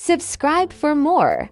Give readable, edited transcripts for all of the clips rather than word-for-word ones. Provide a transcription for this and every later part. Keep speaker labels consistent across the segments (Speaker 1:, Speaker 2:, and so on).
Speaker 1: Subscribe for more.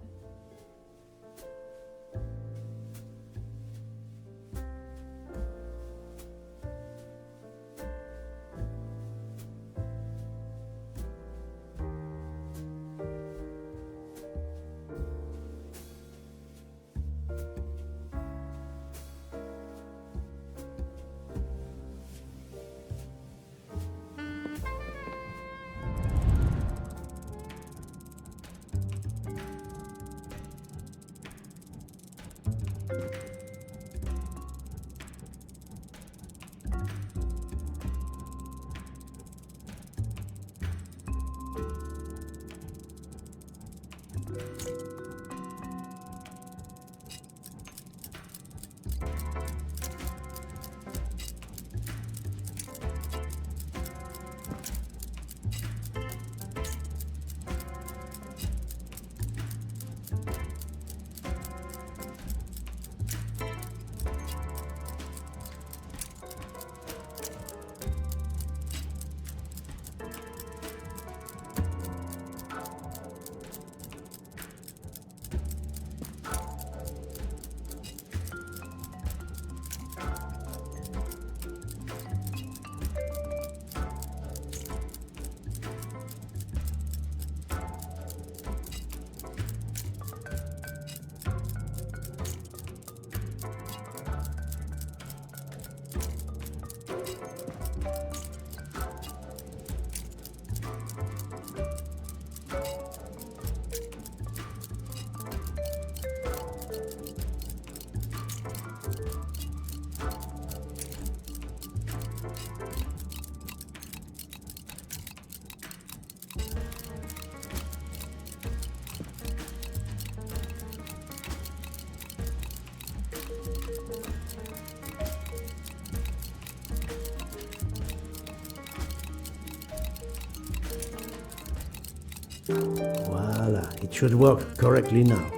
Speaker 2: Voila, it should work correctly now.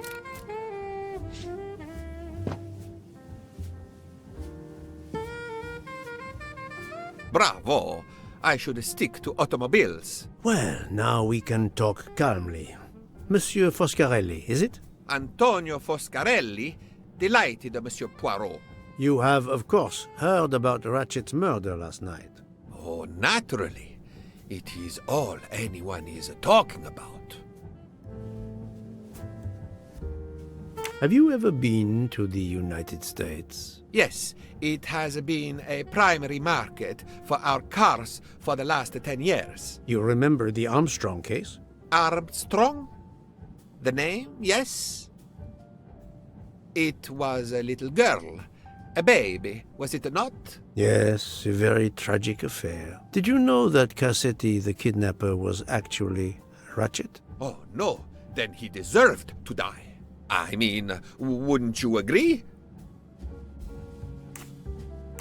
Speaker 3: Bravo! I should stick to automobiles.
Speaker 2: Well, now we can talk calmly. Monsieur Foscarelli, is it?
Speaker 3: Antonio Foscarelli? Delighted, Monsieur Poirot.
Speaker 2: You have, of course, heard about Ratchet's murder last night.
Speaker 3: Oh, naturally. It is all anyone is talking about.
Speaker 2: Have you ever been to the United States?
Speaker 3: Yes, it has been a primary market for our cars for the last 10 years.
Speaker 2: You remember the Armstrong case?
Speaker 3: Armstrong? The name, yes? It was a little girl. A baby, was it not?
Speaker 2: Yes, a very tragic affair. Did you know that Cassetti, the kidnapper, was actually Ratchet?
Speaker 3: Oh, no. Then he deserved to die. I mean, wouldn't you agree?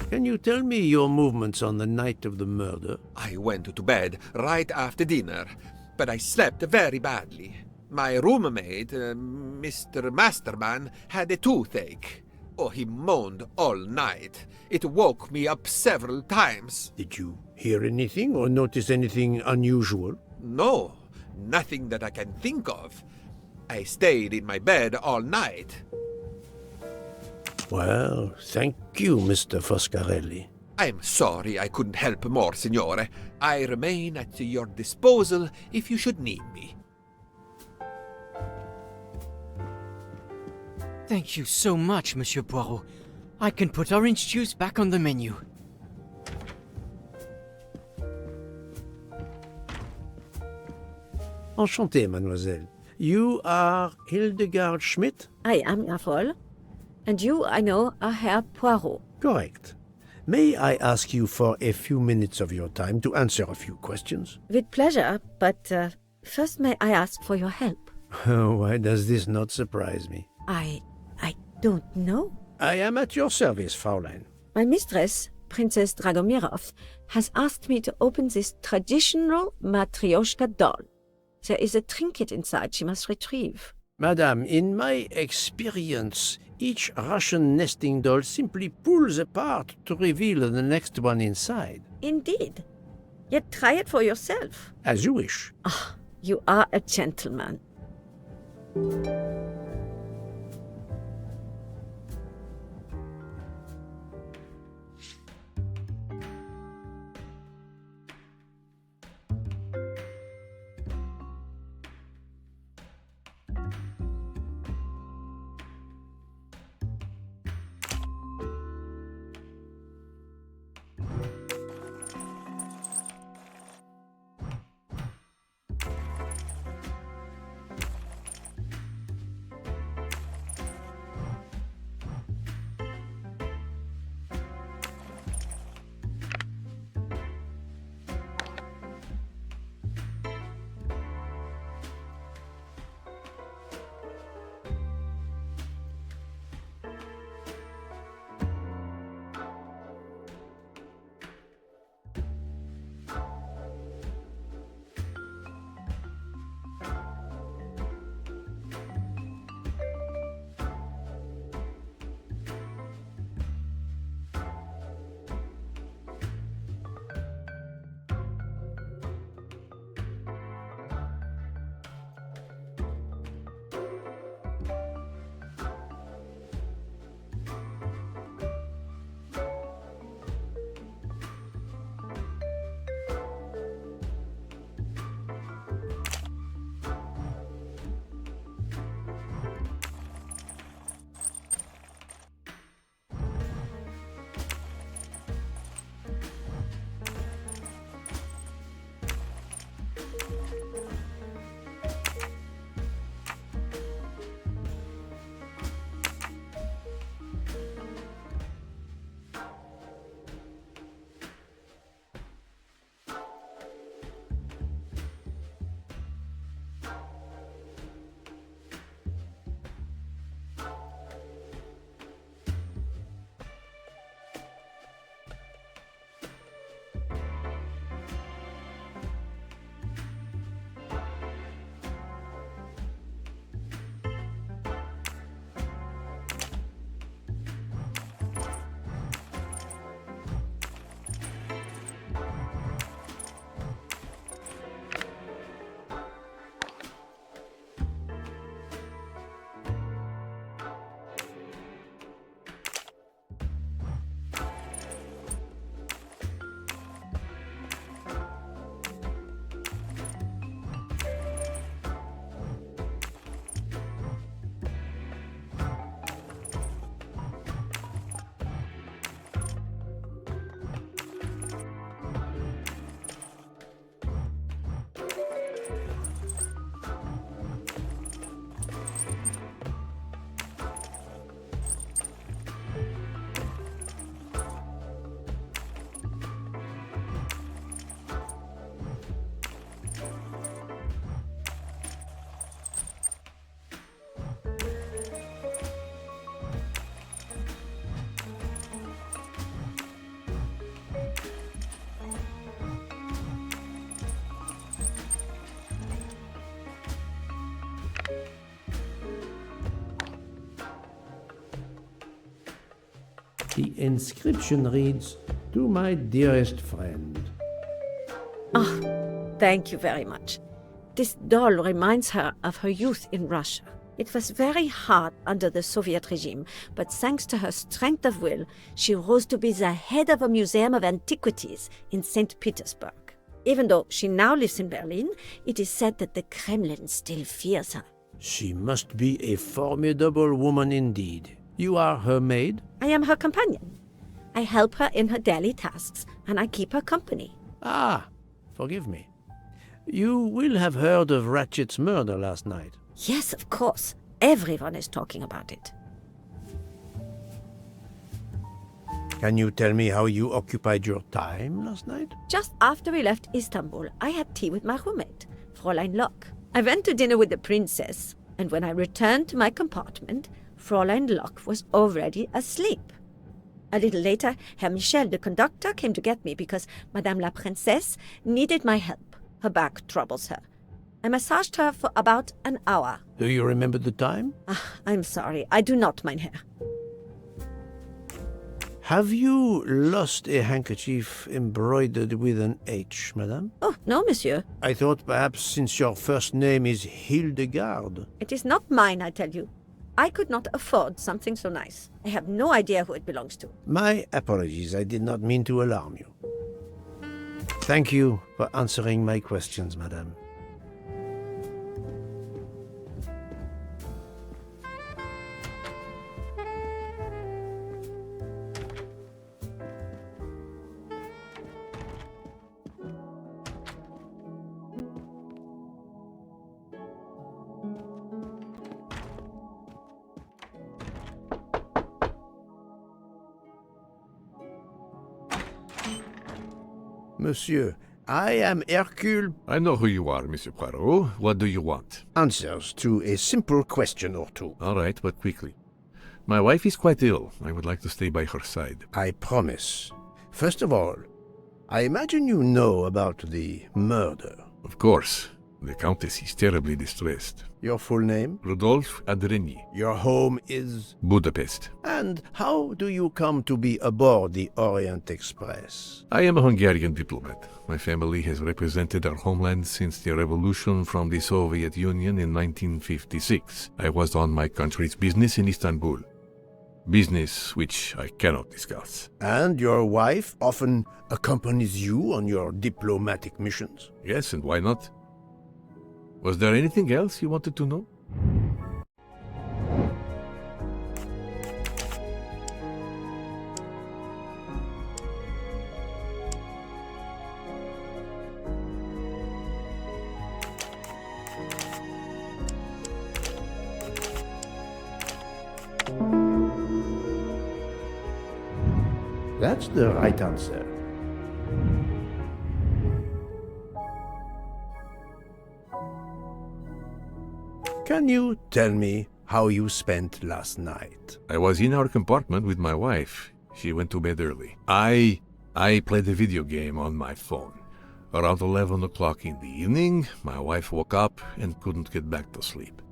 Speaker 2: Can you tell me your movements on the night of the murder?
Speaker 3: I went to bed right after dinner, but I slept very badly. My roommate, Mr. Masterman, had a toothache. Oh, he moaned all night. It woke me up several times.
Speaker 2: Did you hear anything or notice anything unusual?
Speaker 3: No, nothing that I can think of. I stayed in my bed all night.
Speaker 2: Well, thank you, Mr. Foscarelli.
Speaker 3: I'm sorry I couldn't help more, Signore. I remain at your disposal if you should need me.
Speaker 4: Thank you so much, Monsieur Poirot. I can put orange juice back on the menu.
Speaker 2: Enchanté, mademoiselle. You are Hildegard Schmidt?
Speaker 5: I am, Jawohl. And you, I know, are Herr Poirot.
Speaker 2: Correct. May I ask you for a few minutes of your time to answer a few questions?
Speaker 5: With pleasure, but first may I ask for your help?
Speaker 2: Why does this not surprise me?
Speaker 5: I don't know.
Speaker 2: I am at your service, Fraulein.
Speaker 5: My mistress, Princess Dragomirov, has asked me to open this traditional Matryoshka doll. There is a trinket inside she must retrieve.
Speaker 2: Madame, in my experience, each Russian nesting doll simply pulls apart to reveal the next one inside.
Speaker 5: Indeed. Yet try it for yourself.
Speaker 2: As you wish.
Speaker 5: Ah, you are a gentleman.
Speaker 2: The inscription reads, "To my dearest friend."
Speaker 5: Ah, thank you very much. This doll reminds her of her youth in Russia. It was very hard under the Soviet regime, but thanks to her strength of will, she rose to be the head of a museum of antiquities in St. Petersburg. Even though she now lives in Berlin, it is said that the Kremlin still fears her.
Speaker 2: She must be a formidable woman indeed. You are her maid?
Speaker 5: I am her companion. I help her in her daily tasks, and I keep her company.
Speaker 2: Ah, forgive me. You will have heard of Ratchet's murder last night.
Speaker 5: Yes, of course. Everyone is talking about it.
Speaker 2: Can you tell me how you occupied your time last night?
Speaker 5: Just after we left Istanbul, I had tea with my roommate, Fräulein Locke. I went to dinner with the princess, and when I returned to my compartment, Fräulein Locke was already asleep. A little later, Herr Michel, the conductor, came to get me because Madame la Princesse needed my help. Her back troubles her. I massaged her for about an hour.
Speaker 2: Do you remember the time?
Speaker 5: I'm sorry, I do not, mein Herr.
Speaker 2: Have you lost a handkerchief embroidered with an H, madame?
Speaker 5: Oh, no, monsieur.
Speaker 2: I thought perhaps since your first name is Hildegard.
Speaker 5: It is not mine, I tell you. I could not afford something so nice. I have no idea who it belongs to.
Speaker 2: My apologies, I did not mean to alarm you. Thank you for answering my questions, madame. Monsieur, I am Hercule.
Speaker 6: I know who you are, Monsieur Poirot. What do you want?
Speaker 2: Answers to a simple question or two.
Speaker 6: All right, but quickly. My wife is quite ill. I would like to stay by her side.
Speaker 2: I promise. First of all, I imagine you know about the murder.
Speaker 6: Of course. The Countess is terribly distressed.
Speaker 2: Your full name?
Speaker 6: Rodolphe Adreny,
Speaker 2: Your home is?
Speaker 6: Budapest.
Speaker 2: And how do you come to be aboard the Orient Express?
Speaker 6: I am a Hungarian diplomat. My family has represented our homeland since the revolution from the Soviet Union in 1956. I was on my country's business in Istanbul. Business which I cannot discuss.
Speaker 2: And your wife often accompanies you on your diplomatic missions?
Speaker 6: Yes, and why not? Was there anything else you wanted to know?
Speaker 2: That's the right answer. Can you tell me how you spent last night?
Speaker 6: I was in our compartment with my wife. She went to bed early. I played a video game on my phone. Around 11 o'clock in the evening, my wife woke up and couldn't get back to sleep.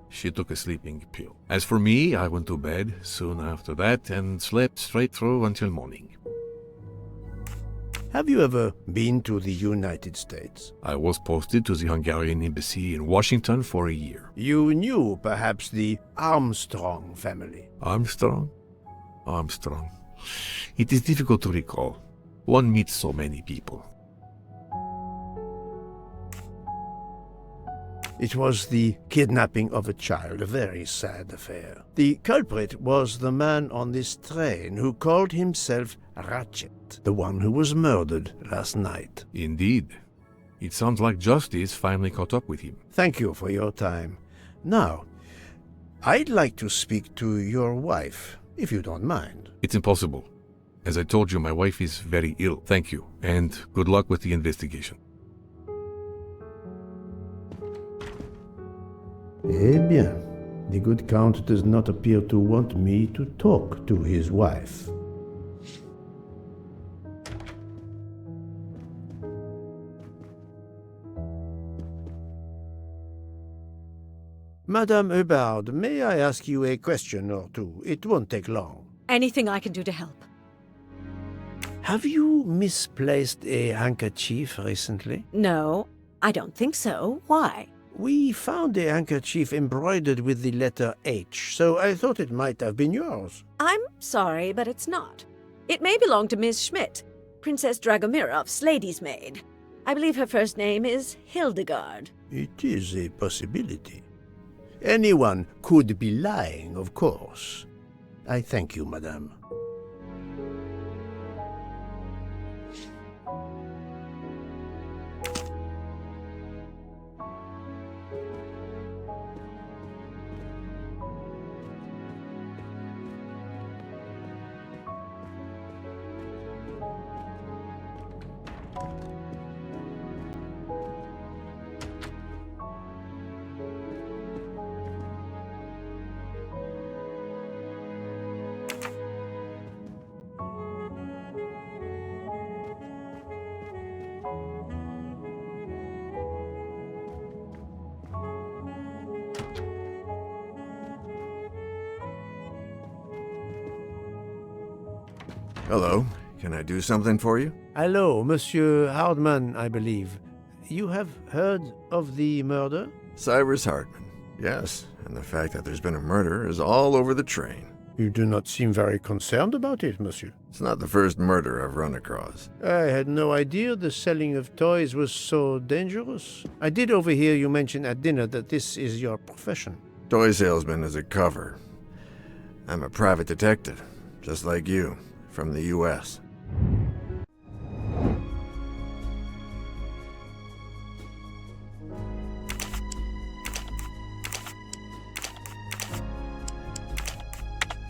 Speaker 6: She took a sleeping pill. As for me, I went to bed soon after that and slept straight through until morning.
Speaker 2: Have you ever been to the United States?
Speaker 6: I was posted to the Hungarian embassy in Washington for a year.
Speaker 2: You knew perhaps the Armstrong family.
Speaker 6: Armstrong? Armstrong. It is difficult to recall. One meets so many people.
Speaker 2: It was the kidnapping of a child, a very sad affair. The culprit was the man on this train who called himself Ratchet, the one who was murdered last night.
Speaker 6: Indeed. It sounds like justice finally caught up with him.
Speaker 2: Thank you for your time. Now, I'd like to speak to your wife, if you don't mind.
Speaker 6: It's impossible. As I told you, my wife is very ill. Thank you, and good luck with the investigation.
Speaker 2: Eh bien, the good Count does not appear to want me to talk to his wife. Madame Hubbard, may I ask you a question or two? It won't take long.
Speaker 7: Anything I can do to help.
Speaker 2: Have you misplaced a handkerchief recently?
Speaker 7: No, I don't think so. Why?
Speaker 2: We found a handkerchief embroidered with the letter H, so I thought it might have been yours.
Speaker 7: I'm sorry, but it's not. It may belong to Miss Schmidt, Princess Dragomirov's lady's maid. I believe her first name is Hildegard.
Speaker 2: It is a possibility. Anyone could be lying, of course. I thank you, madame.
Speaker 8: Hello. Can I do something for you?
Speaker 2: Hello, Monsieur Hardman, I believe. You have heard of the murder?
Speaker 8: Cyrus Hardman. Yes, and the fact that there's been a murder is all over the train.
Speaker 2: You do not seem very concerned about it, monsieur.
Speaker 8: It's not the first murder I've run across.
Speaker 2: I had no idea the selling of toys was so dangerous. I did overhear you mention at dinner that this is your profession.
Speaker 8: Toy salesman is a cover. I'm a private detective, just like you, from the U.S.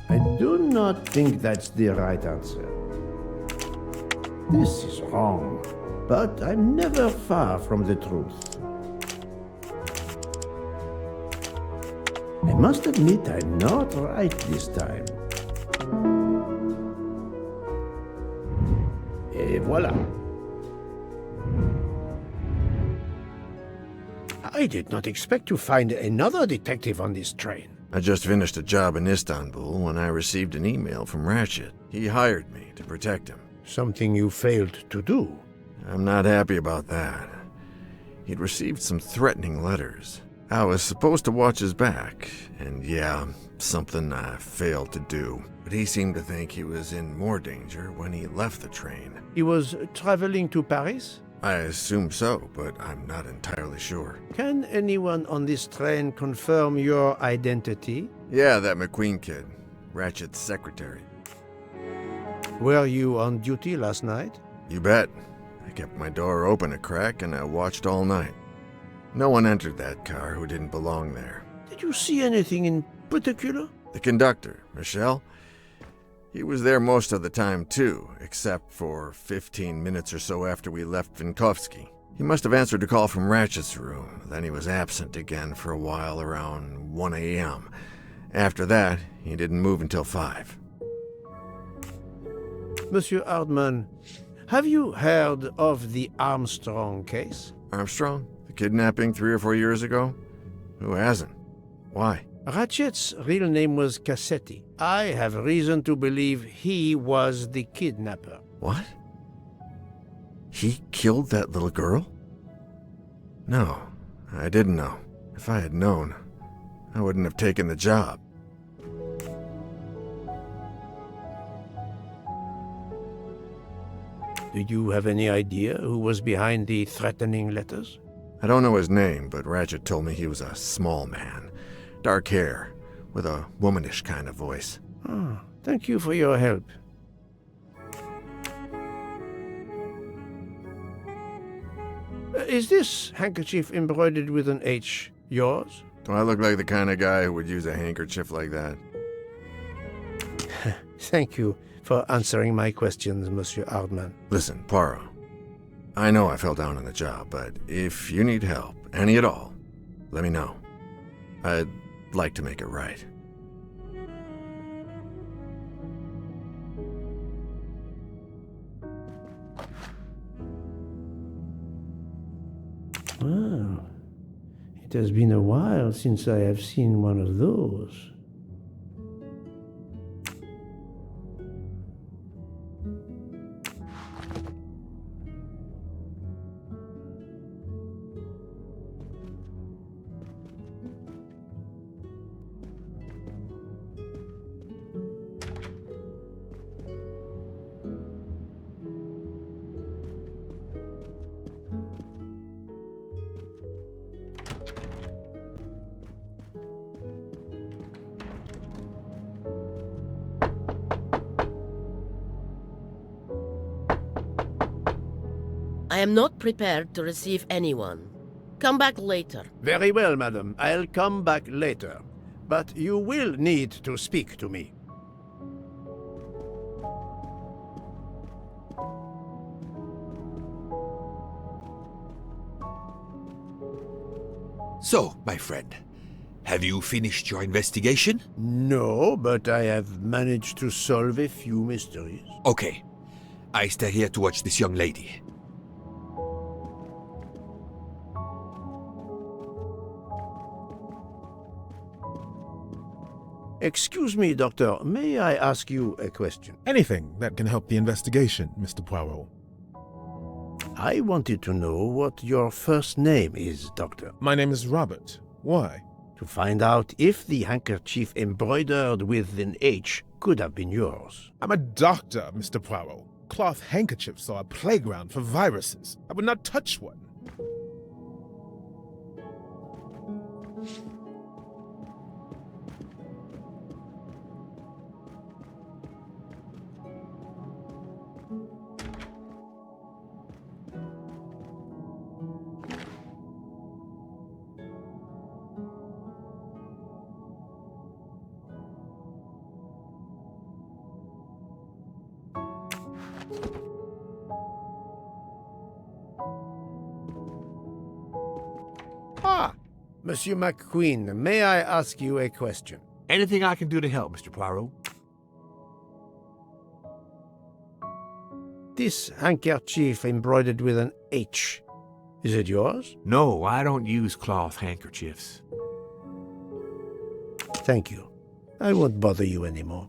Speaker 2: I do not think that's the right answer. This is wrong, but I'm never far from the truth. I must admit I'm not right this time. Et voilà. I did not expect to find another detective on this train.
Speaker 8: I just finished a job in Istanbul when I received an email from Ratchet. He hired me to protect him.
Speaker 2: Something you failed to do.
Speaker 8: I'm not happy about that. He'd received some threatening letters. I was supposed to watch his back, and yeah, something I failed to do. But he seemed to think he was in more danger when he left the train.
Speaker 2: He was traveling to Paris?
Speaker 8: I assume so, but I'm not entirely sure.
Speaker 2: Can anyone on this train confirm your identity?
Speaker 8: Yeah, that McQueen kid. Ratchet's secretary.
Speaker 2: Were you on duty last night?
Speaker 8: You bet. I kept my door open a crack and I watched all night. No one entered that car who didn't belong there.
Speaker 2: Did you see anything in particular?
Speaker 8: The conductor, Michel, he was there most of the time too, except for 15 minutes or so after we left Vinkovsky. He must have answered a call from Ratchet's room, then he was absent again for a while around 1 a.m. After that, he didn't move until 5.
Speaker 2: Monsieur Hardman, have you heard of the Armstrong case?
Speaker 8: Armstrong? The kidnapping 3 or 4 years ago? Who hasn't? Why?
Speaker 2: Ratchet's real name was Cassetti. I have reason to believe he was the kidnapper.
Speaker 8: What? He killed that little girl? No, I didn't know. If I had known, I wouldn't have taken the job.
Speaker 2: Do you have any idea who was behind the threatening letters?
Speaker 8: I don't know his name, but Ratchet told me he was a small man. Dark hair, with a womanish kind of voice.
Speaker 2: Oh, thank you for your help. Is this handkerchief embroidered with an H yours?
Speaker 8: Do I look like the kind of guy who would use a handkerchief like that?
Speaker 2: Thank you for answering my questions, Monsieur Hardman.
Speaker 8: Listen, Poirot. I know I fell down on the job, but if you need help, any at all, let me know. I'd like to make it right.
Speaker 2: Well, it has been a while since I have seen one of those.
Speaker 9: I am not prepared to receive anyone. Come back later.
Speaker 2: Very well, madam. I'll come back later. But you will need to speak to me.
Speaker 3: So, my friend, have you finished your investigation?
Speaker 2: No, but I have managed to solve a few mysteries.
Speaker 3: Okay. I stay here to watch this young lady.
Speaker 2: Excuse me, Doctor, may I ask you a question?
Speaker 10: Anything that can help the investigation, Mr. Poirot.
Speaker 2: I wanted to know what your first name is, Doctor.
Speaker 10: My name is Robert. Why?
Speaker 2: To find out if the handkerchief embroidered with an H could have been yours.
Speaker 10: I'm a doctor, Mr. Poirot. Cloth handkerchiefs are a playground for viruses. I would not touch one.
Speaker 2: Ah, Monsieur McQueen, may I ask you a question?
Speaker 11: Anything I can do to help, Mr. Poirot?
Speaker 2: This handkerchief embroidered with an H, is it yours?
Speaker 11: No, I don't use cloth handkerchiefs.
Speaker 2: Thank you. I won't bother you anymore.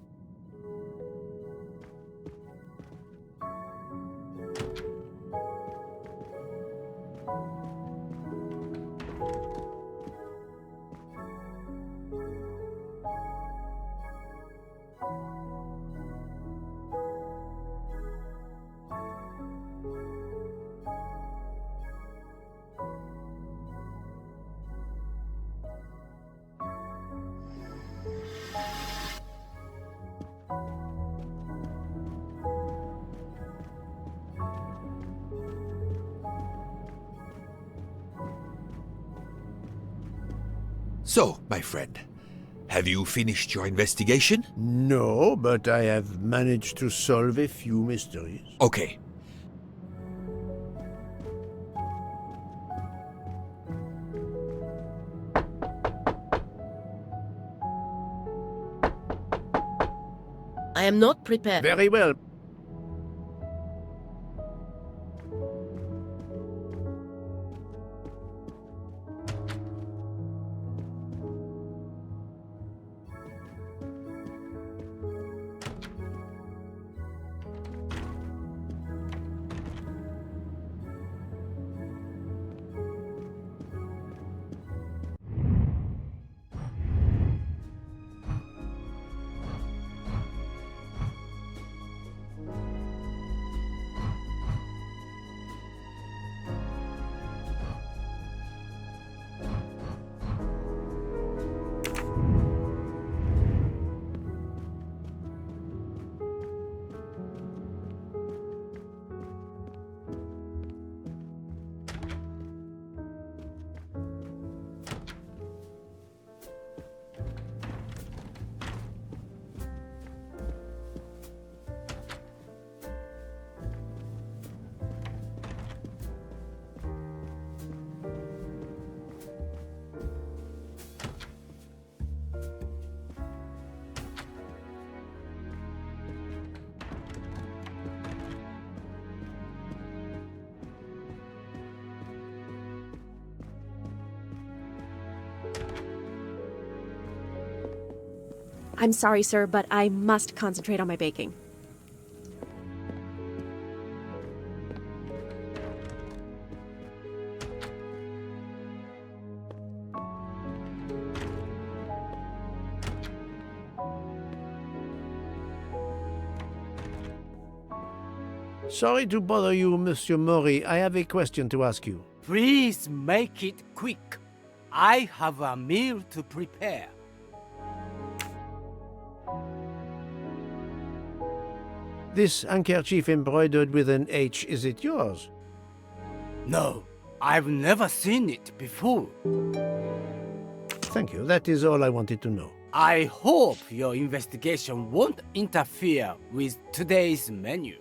Speaker 3: So, my friend, have you finished your investigation?
Speaker 2: No, but I have managed to solve a few mysteries.
Speaker 3: Okay.
Speaker 9: I am not prepared.
Speaker 2: Very well.
Speaker 7: I'm sorry, sir, but I must concentrate on my baking.
Speaker 2: Sorry to bother you, Monsieur Mori. I have a question to ask you.
Speaker 12: Please make it quick. I have a meal to prepare.
Speaker 2: This handkerchief embroidered with an H, is it yours?
Speaker 12: No, I've never seen it before.
Speaker 2: Thank you. That is all I wanted to know.
Speaker 12: I hope your investigation won't interfere with today's menu.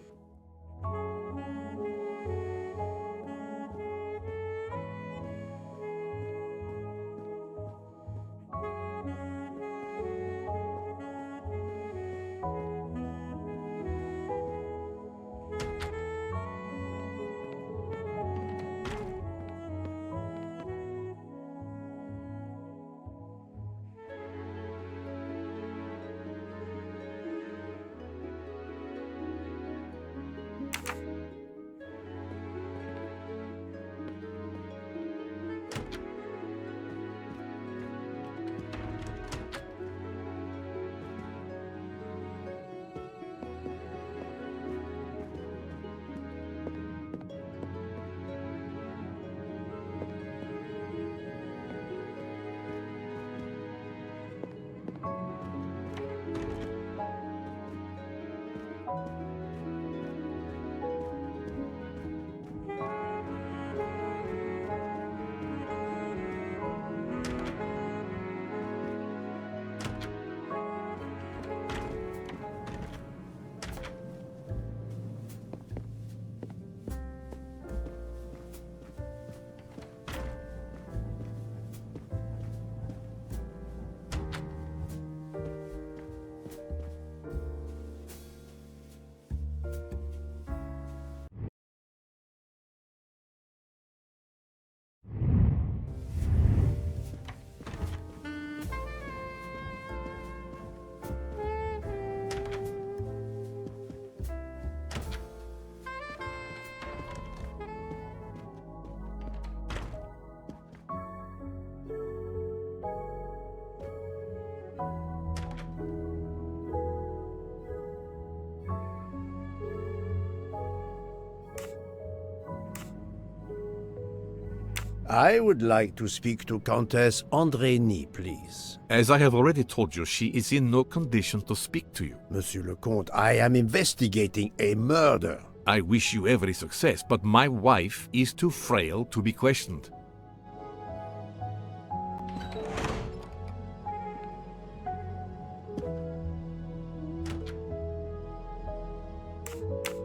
Speaker 2: I would like to speak to Countess Andrény, please.
Speaker 6: As I have already told you, she is in no condition to speak to you.
Speaker 2: Monsieur le Comte, I am investigating a murder.
Speaker 6: I wish you every success, but my wife is too frail to be questioned.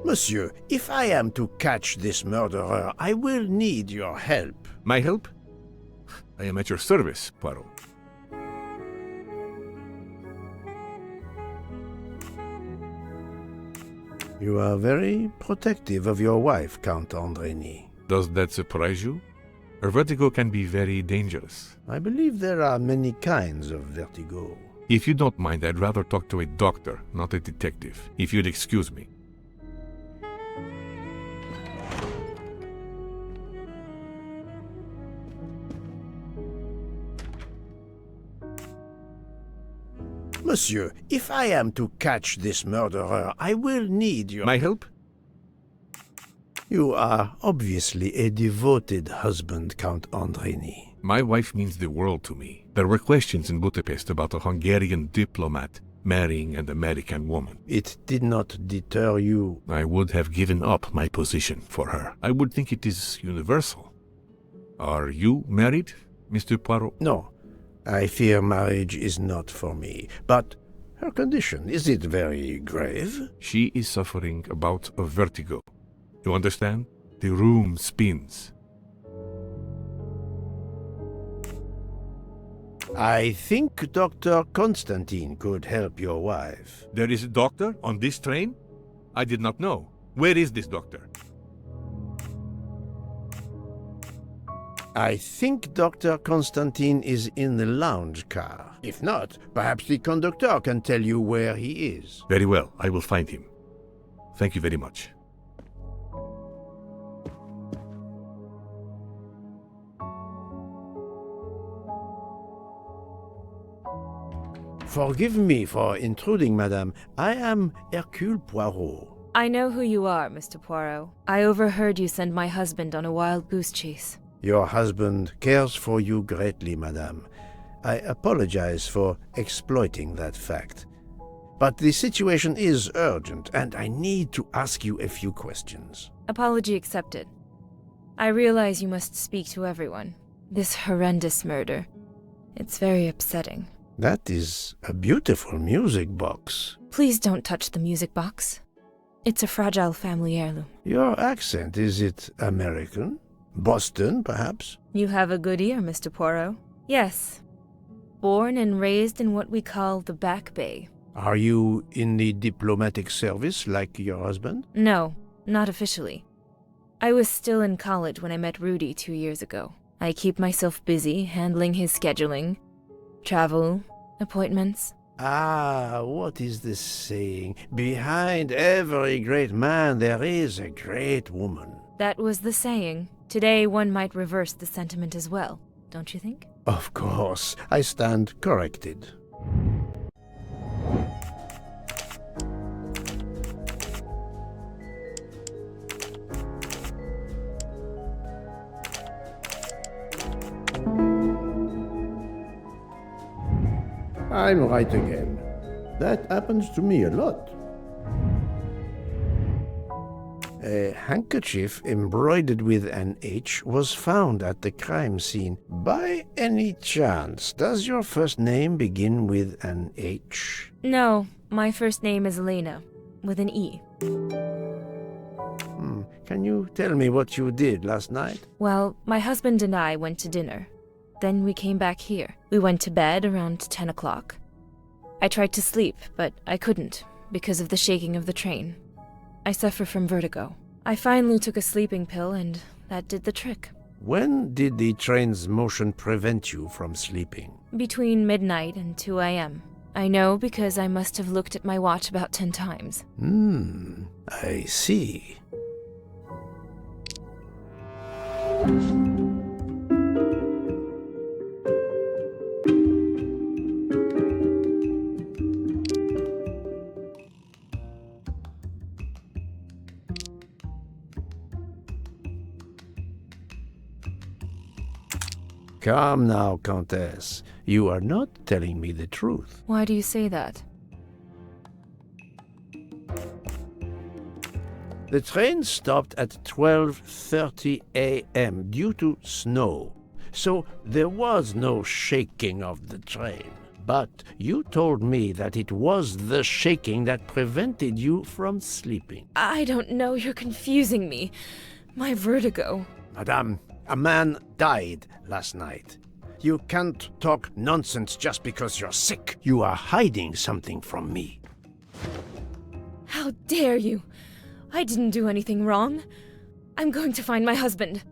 Speaker 2: Monsieur, if I am to catch this murderer, I will need your help.
Speaker 6: My help? I am at your service, Poirot.
Speaker 2: You are very protective of your wife, Count Andrény.
Speaker 6: Does that surprise you? Her vertigo can be very dangerous.
Speaker 2: I believe there are many kinds of vertigo.
Speaker 6: If you don't mind, I'd rather talk to a doctor, not a detective, if you'd excuse me.
Speaker 2: Monsieur, if I am to catch this murderer, I will need your...
Speaker 6: My help?
Speaker 2: You are obviously a devoted husband, Count Andrény.
Speaker 6: My wife means the world to me. There were questions in Budapest about a Hungarian diplomat marrying an American woman.
Speaker 2: It did not deter you.
Speaker 6: I would have given up my position for her. I would think it is universal. Are you married, Mr. Poirot?
Speaker 2: No. I fear marriage is not for me. But her condition, is it very grave?
Speaker 6: She is suffering about a vertigo. You understand? The room spins.
Speaker 2: I think Dr. Constantine could help your wife.
Speaker 6: There is a doctor on this train? I did not know. Where is this doctor?
Speaker 2: I think Dr. Constantine is in the lounge car. If not, perhaps the conductor can tell you where he is.
Speaker 6: Very well, I will find him. Thank you very much.
Speaker 2: Forgive me for intruding, madame. I am Hercule Poirot.
Speaker 1: I know who you are, Mr. Poirot. I overheard you send my husband on a wild goose chase.
Speaker 2: Your husband cares for you greatly, madame. I apologize for exploiting that fact. But the situation is urgent, and I need to ask you a few questions.
Speaker 1: Apology accepted. I realize you must speak to everyone. This horrendous murder. It's very upsetting.
Speaker 2: That is a beautiful music box.
Speaker 1: Please don't touch the music box. It's a fragile family heirloom.
Speaker 2: Your accent, is it American? Boston, perhaps?
Speaker 1: You have a good ear, Mr. Poirot. Yes. Born and raised in what we call the Back Bay.
Speaker 2: Are you in the diplomatic service like your husband?
Speaker 1: No, not officially. I was still in college when I met Rudy 2 years ago. I keep myself busy handling his scheduling, travel, appointments.
Speaker 2: Ah, what is the saying? Behind every great man there is a great woman.
Speaker 1: That was the saying. Today one might reverse the sentiment as well, don't you think?
Speaker 2: Of course, I stand corrected. I'm right again. That happens to me a lot. A handkerchief embroidered with an H was found at the crime scene. By any chance, does your first name begin with an H?
Speaker 1: No, my first name is Elena, with an E.
Speaker 2: Can you tell me what you did last night?
Speaker 1: Well, my husband and I went to dinner. Then we came back here. We went to bed around 10 o'clock. I tried to sleep, but I couldn't, because of the shaking of the train. I suffer from vertigo. I finally took a sleeping pill, and that did the trick.
Speaker 2: When did the train's motion prevent you from sleeping?
Speaker 1: Between midnight and 2 a.m. I know because I must have looked at my watch about 10 times.
Speaker 2: I see. Come now, Countess. You are not telling me the truth.
Speaker 1: Why do you say that?
Speaker 2: The train stopped at 12:30 a.m. due to snow, so there was no shaking of the train. But you told me that it was the shaking that prevented you from sleeping.
Speaker 1: I don't know, you're confusing me. My vertigo.
Speaker 2: Madame, a man died last night. You can't talk nonsense just because you're sick. You are hiding something from me.
Speaker 1: How dare you? I didn't do anything wrong. I'm going to find my husband.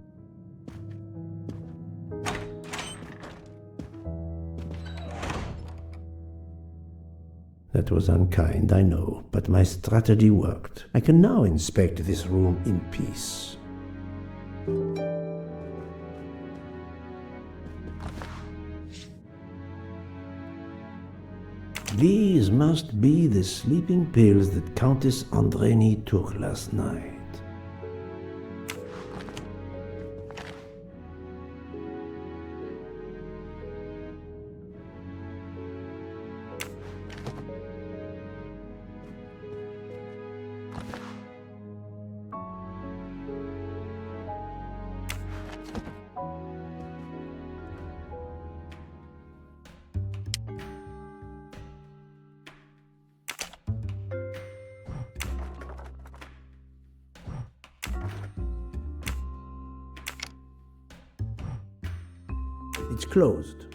Speaker 2: That was unkind, I know, but my strategy worked. I can now inspect this room in peace. These must be the sleeping pills that Countess Andreni took last night. It's closed.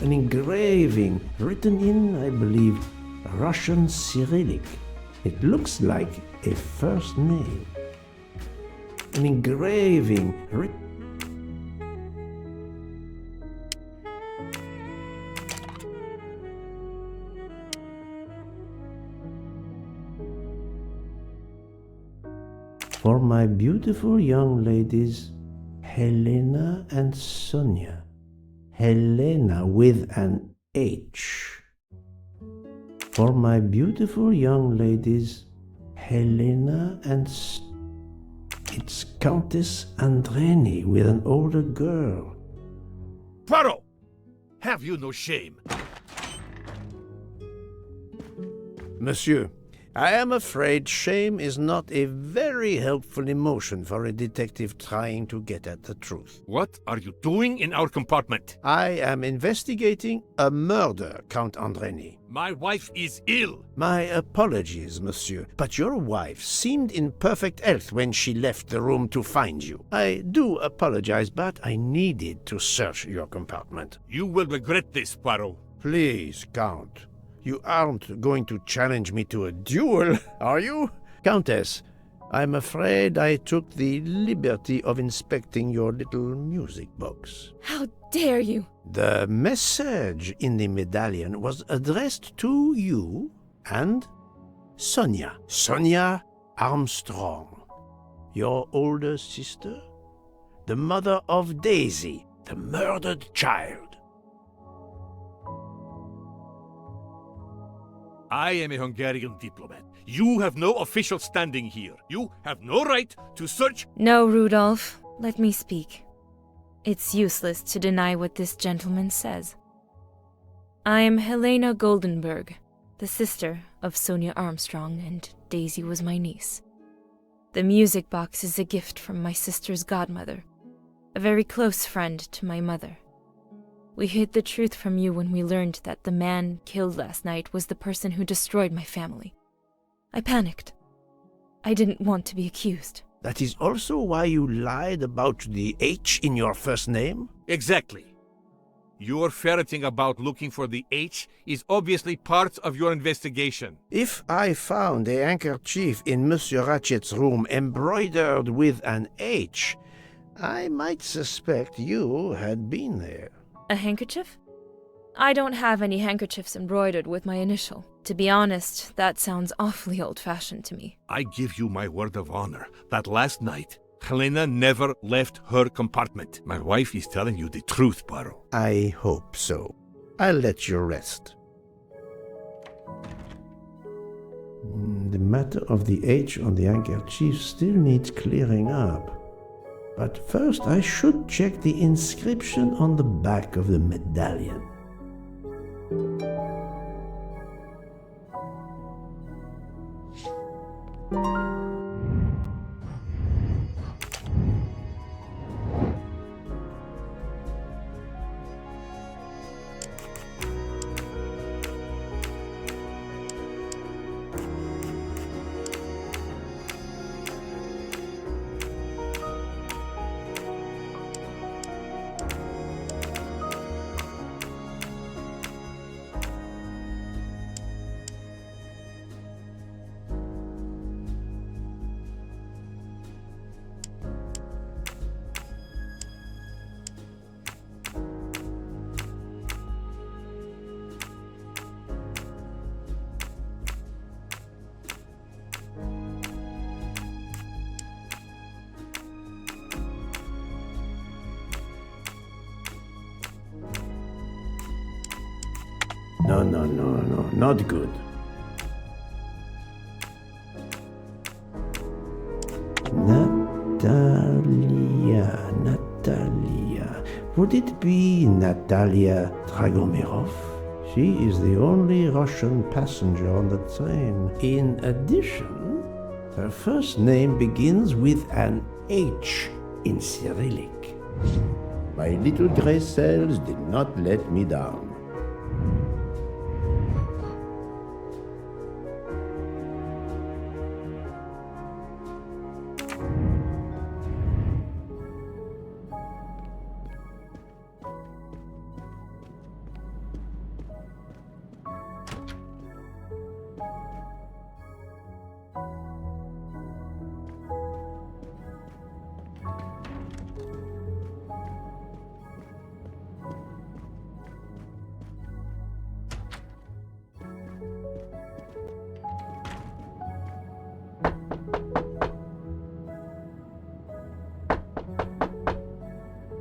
Speaker 2: an engraving written in, I believe, Russian Cyrillic. It looks like a first name. An engraving written. For my beautiful young ladies, Helena and Sonia. Helena with an H. For my beautiful young ladies, Helena and it's Countess Andreni with an older girl.
Speaker 6: Poirot! Have you no shame?
Speaker 2: Monsieur, I am afraid shame is not a very helpful emotion for a detective trying to get at the truth.
Speaker 6: What are you doing in our compartment?
Speaker 2: I am investigating a murder, Count Andreni.
Speaker 6: My wife is ill.
Speaker 2: My apologies, monsieur, but your wife seemed in perfect health when she left the room to find you. I do apologize, but I needed to search your compartment.
Speaker 6: You will regret this, Poirot.
Speaker 2: Please, Count. You aren't going to challenge me to a duel, are you? Countess, I'm afraid I took the liberty of inspecting your little music box.
Speaker 1: How dare you?
Speaker 2: The message in the medallion was addressed to you and Sonia. Sonia Armstrong, your older sister, the mother of Daisy, the murdered child.
Speaker 6: I am a Hungarian diplomat. You have no official standing here. You have no right to search.
Speaker 1: No, Rudolph. Let me speak. It's useless to deny what this gentleman says. I am Helena Goldenberg, the sister of Sonia Armstrong, and Daisy was my niece. The music box is a gift from my sister's godmother, a very close friend to my mother. We hid the truth from you when we learned that the man killed last night was the person who destroyed my family. I panicked. I didn't want to be accused.
Speaker 2: That is also why you lied about the H in your first name?
Speaker 6: Exactly. Your ferreting about looking for the H is obviously part of your investigation.
Speaker 2: If I found a handkerchief in Monsieur Ratchet's room embroidered with an H, I might suspect you had been there.
Speaker 1: A handkerchief? I don't have any handkerchiefs embroidered with my initial. To be honest, that sounds awfully old-fashioned to me.
Speaker 6: I give you my word of honor that last night, Helena never left her compartment. My wife is telling you the truth, Poirot.
Speaker 2: I hope so. I'll let you rest. The matter of the H on the handkerchief still needs clearing up. But first I should check the inscription on the back of the medallion. No, not good. Natalia. Would it be Natalia Dragomirov? She is the only Russian passenger on the train. In addition, her first name begins with an H in Cyrillic. My little gray cells did not let me down.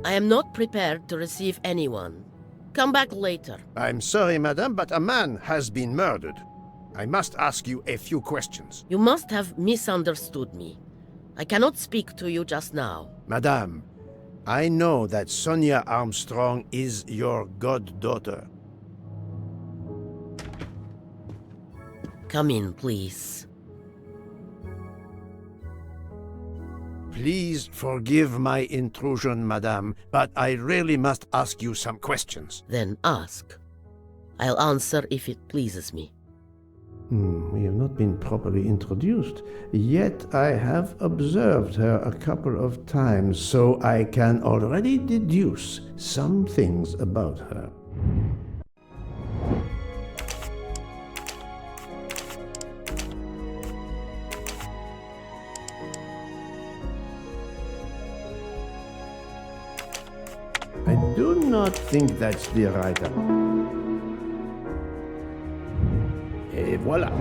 Speaker 9: I am not prepared to receive anyone. Come back later.
Speaker 2: I'm sorry, madame, but a man has been murdered. I must ask you a few questions.
Speaker 9: You must have misunderstood me. I cannot speak to you just now.
Speaker 2: Madame, I know that Sonia Armstrong is your goddaughter.
Speaker 9: Come in, please.
Speaker 2: Please forgive my intrusion, madame, but I really must ask you some questions.
Speaker 9: Then ask. I'll answer if it pleases me.
Speaker 2: We have not been properly introduced, yet I have observed her a couple of times, so I can already deduce some things about her. I do not think that's the writer. Et voilà.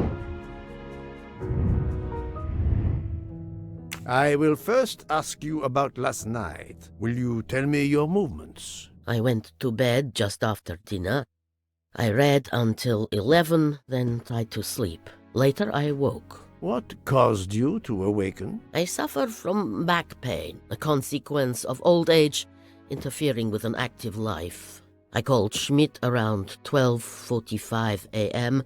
Speaker 2: I will first ask you about last night. Will you tell me your movements?
Speaker 9: I went to bed just after dinner. I read until 11, then tried to sleep. Later I woke.
Speaker 2: What caused you to awaken?
Speaker 9: I suffer from back pain, a consequence of old age interfering with an active life. I called Schmidt around 12:45 a.m.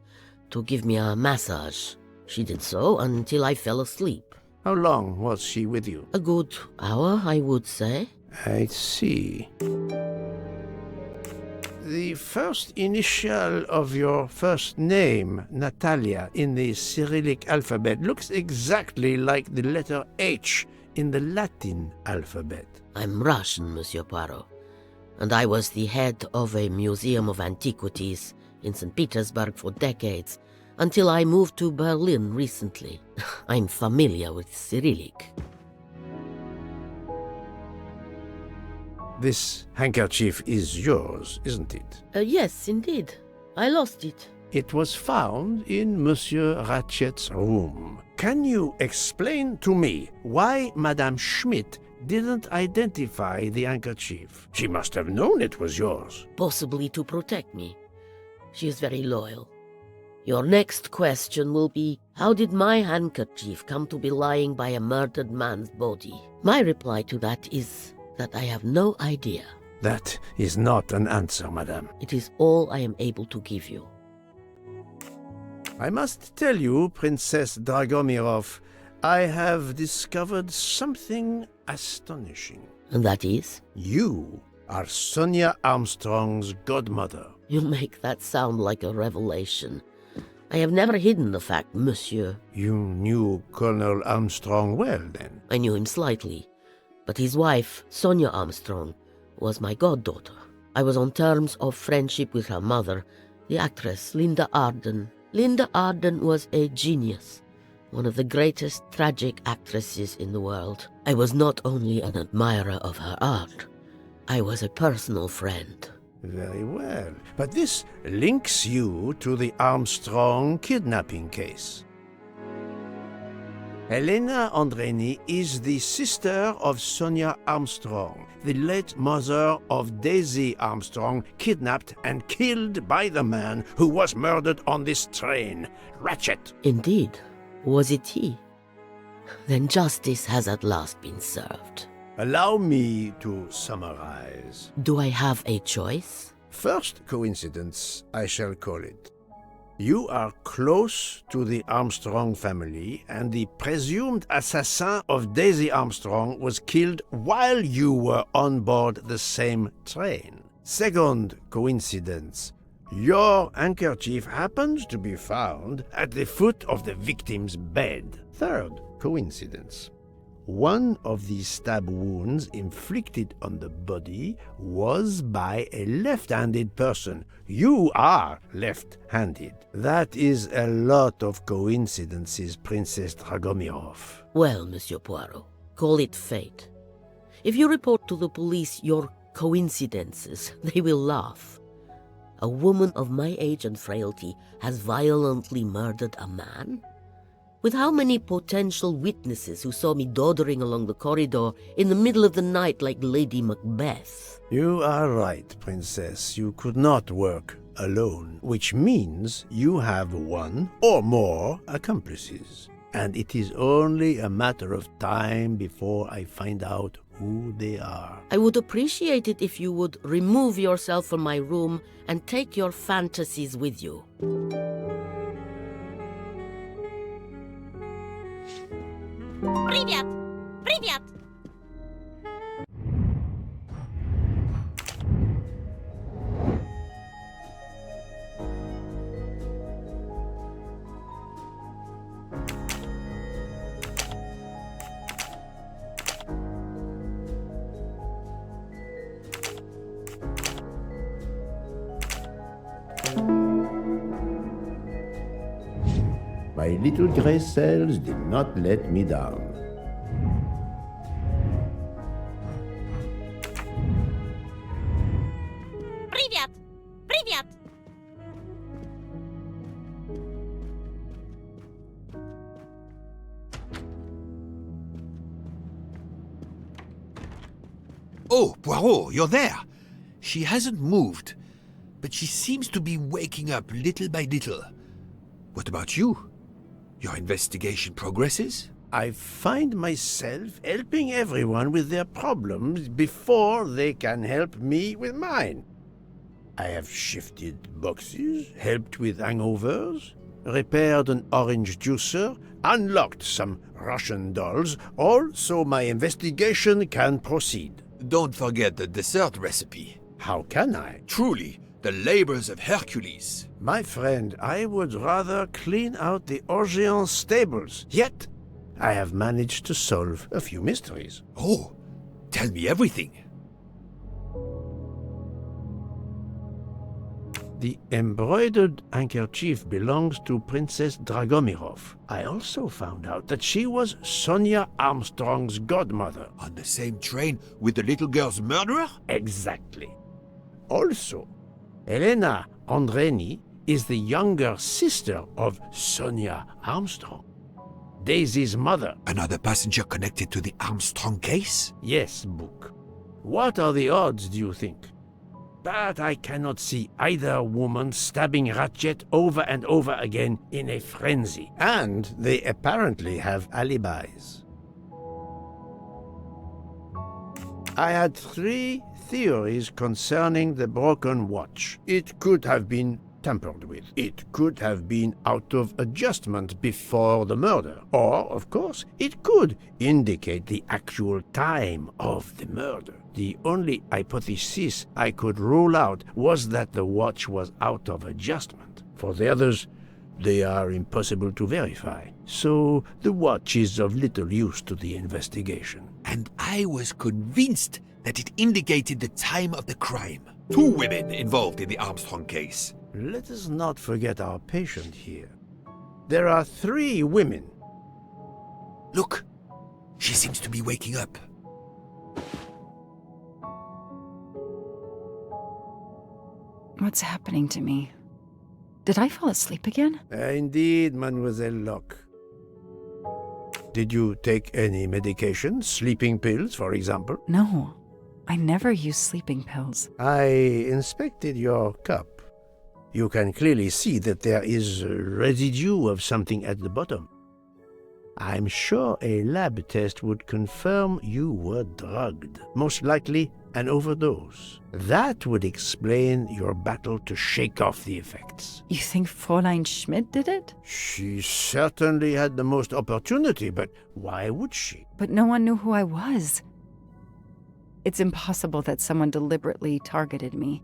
Speaker 9: to give me a massage. She did so until I fell asleep.
Speaker 2: How long was she with you?
Speaker 9: A good hour, I would say.
Speaker 2: I see. The first initial of your first name, Natalia, in the Cyrillic alphabet looks exactly like the letter H in the Latin alphabet.
Speaker 9: I'm Russian, Monsieur Poirot, and I was the head of a museum of antiquities in St. Petersburg for decades, until I moved to Berlin recently. I'm familiar with Cyrillic.
Speaker 2: This handkerchief is yours, isn't it?
Speaker 9: Yes, indeed. I lost it.
Speaker 2: It was found in Monsieur Ratchet's room. Can you explain to me why Madame Schmidt didn't identify the handkerchief? She must have known it was yours.
Speaker 9: Possibly to protect me. She is very loyal. Your next question will be, how did my handkerchief come to be lying by a murdered man's body? My reply to that is that I have no idea.
Speaker 2: That is not an answer, madame.
Speaker 9: It is all I am able to give you.
Speaker 2: I must tell you, Princess Dragomirov, I have discovered something astonishing.
Speaker 9: And that is?
Speaker 2: You are Sonia Armstrong's godmother.
Speaker 9: You make that sound like a revelation. I have never hidden the fact, monsieur.
Speaker 2: You knew Colonel Armstrong well, then?
Speaker 9: I knew him slightly, but his wife, Sonia Armstrong, was my goddaughter. I was on terms of friendship with her mother, the actress Linda Arden. Linda Arden was a genius, one of the greatest tragic actresses in the world. I was not only an admirer of her art, I was a personal friend.
Speaker 2: Very well. But this links you to the Armstrong kidnapping case. Helena Andreni is the sister of Sonia Armstrong, the late mother of Daisy Armstrong, kidnapped and killed by the man who was murdered on this train, Ratchet.
Speaker 9: Indeed. Was it he? Then justice has at last been served.
Speaker 2: Allow me to summarize.
Speaker 9: Do I have a choice?
Speaker 2: First coincidence, I shall call it. You are close to the Armstrong family, and the presumed assassin of Daisy Armstrong was killed while you were on board the same train. Second coincidence. Your handkerchief happens to be found at the foot of the victim's bed. Third coincidence. One of the stab wounds inflicted on the body was by a left-handed person. You are left-handed. That is a lot of coincidences, Princess Dragomirov.
Speaker 9: Well, Monsieur Poirot, call it fate. If you report to the police your coincidences, they will laugh. A woman of my age and frailty has violently murdered a man? With how many potential witnesses who saw me doddering along the corridor in the middle of the night like Lady Macbeth?
Speaker 2: You are right, Princess. You could not work alone, which means you have one or more accomplices. And it is only a matter of time before I find out who they are.
Speaker 9: I would appreciate it if you would remove yourself from my room and take your fantasies with you.
Speaker 13: Привет! Привет!
Speaker 2: My little gray cells did not let me down.
Speaker 13: Привет! Привет!
Speaker 3: Oh, Poirot, you're there. She hasn't moved, but she seems to be waking up little by little. What about you? Your investigation progresses?
Speaker 2: I find myself helping everyone with their problems before they can help me with mine. I have shifted boxes, helped with hangovers, repaired an orange juicer, unlocked some Russian dolls, all so my investigation can proceed.
Speaker 3: Don't forget the dessert recipe.
Speaker 2: How can I?
Speaker 3: Truly, the labors of Hercules.
Speaker 2: My friend, I would rather clean out the Orient stables. Yet, I have managed to solve a few mysteries.
Speaker 3: Oh, tell me everything.
Speaker 2: The embroidered handkerchief belongs to Princess Dragomirov. I also found out that she was Sonia Armstrong's godmother.
Speaker 3: On the same train with the little girl's murderer?
Speaker 2: Exactly. Also, Elena Andreni is the younger sister of Sonia Armstrong, Daisy's mother.
Speaker 3: Another passenger connected to the Armstrong case?
Speaker 2: Yes, Book. What are the odds, do you think? But I cannot see either woman stabbing Ratchet over and over again in a frenzy. And they apparently have alibis. I had 3 theories concerning the broken watch. It could have been tampered with. It could have been out of adjustment before the murder. Or, of course, it could indicate the actual time of the murder. The only hypothesis I could rule out was that the watch was out of adjustment. For the others, they are impossible to verify. So the watch is of little use to the investigation.
Speaker 3: And I was convinced that it indicated the time of the crime. 2 women involved in the Armstrong case.
Speaker 2: Let us not forget our patient here. There are 3 women.
Speaker 3: Look, she seems to be waking up.
Speaker 14: What's happening to me? Did I fall asleep again?
Speaker 2: Indeed, Mademoiselle Locke. Did you take any medication? Sleeping pills, for example?
Speaker 14: No, I never use sleeping pills.
Speaker 2: I inspected your cup. You can clearly see that there is a residue of something at the bottom. I'm sure a lab test would confirm you were drugged. Most likely an overdose. That would explain your battle to shake off the effects.
Speaker 14: You think Fräulein Schmidt did it?
Speaker 2: She certainly had the most opportunity, but why would she?
Speaker 14: But no one knew who I was. It's impossible that someone deliberately targeted me.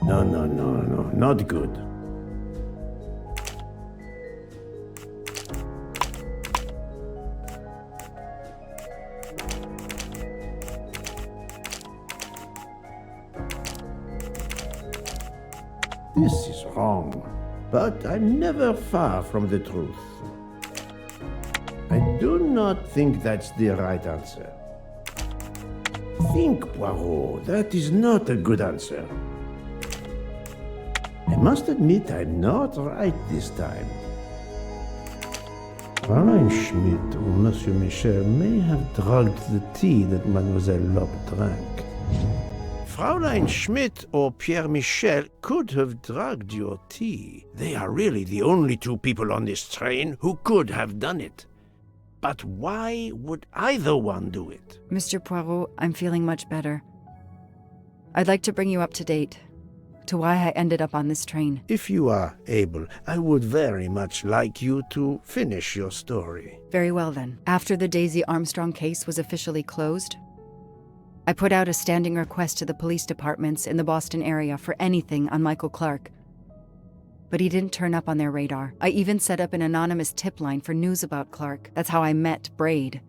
Speaker 2: No, not good. This is wrong, but I'm never far from the truth. I do not think that's the right answer. Think, Poirot, that is not a good answer. I must admit I'm not right this time. Fräulein Schmidt or Monsieur Michel may have drugged the tea that Mademoiselle Lope drank. Fräulein Schmidt or Pierre Michel could have drugged your tea. They are really the only two people on this train who could have done it. But why would either one do it?
Speaker 14: Mr. Poirot, I'm feeling much better. I'd like to bring you up to date to why I ended up on this train.
Speaker 2: If you are able, I would very much like you to finish your story.
Speaker 14: Very well then. After the Daisy Armstrong case was officially closed, I put out a standing request to the police departments in the Boston area for anything on Michael Clark. But he didn't turn up on their radar. I even set up an anonymous tip line for news about Clark. That's how I met Braid,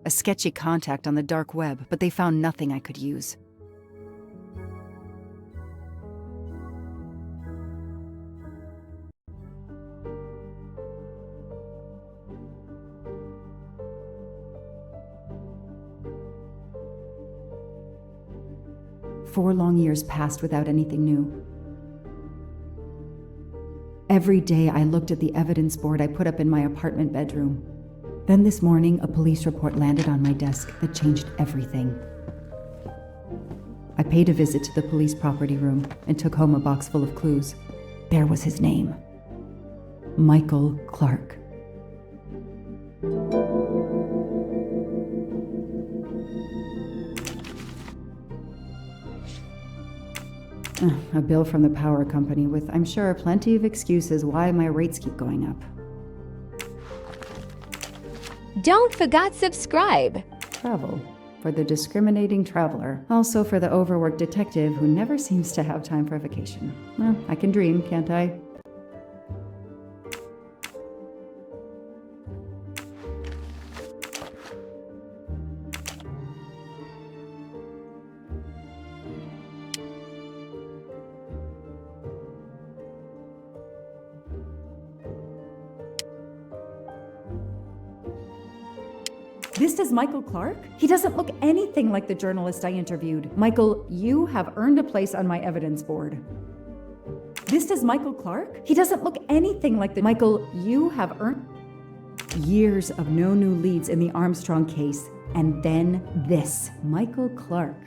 Speaker 14: a sketchy contact on the dark web, but they found nothing I could use. Four long years passed without anything new. Every day I looked at the evidence board I put up in my apartment bedroom. Then this morning, a police report landed on my desk that changed everything. I paid a visit to the police property room and took home a box full of clues. There was his name. Michael Clark. A bill from the power company with, I'm sure, plenty of excuses why my rates keep going up.
Speaker 15: Don't forget subscribe.
Speaker 14: Travel. For the discriminating traveler. Also for the overworked detective who never seems to have time for a vacation. Well, I can dream, can't I? This is Michael Clark? He doesn't look anything like the journalist I interviewed. Michael, you have earned a place on my evidence board. This is Michael Clark? He doesn't look anything like the... Michael, you have earned... Years of no new leads in the Armstrong case. And then this. Michael Clark,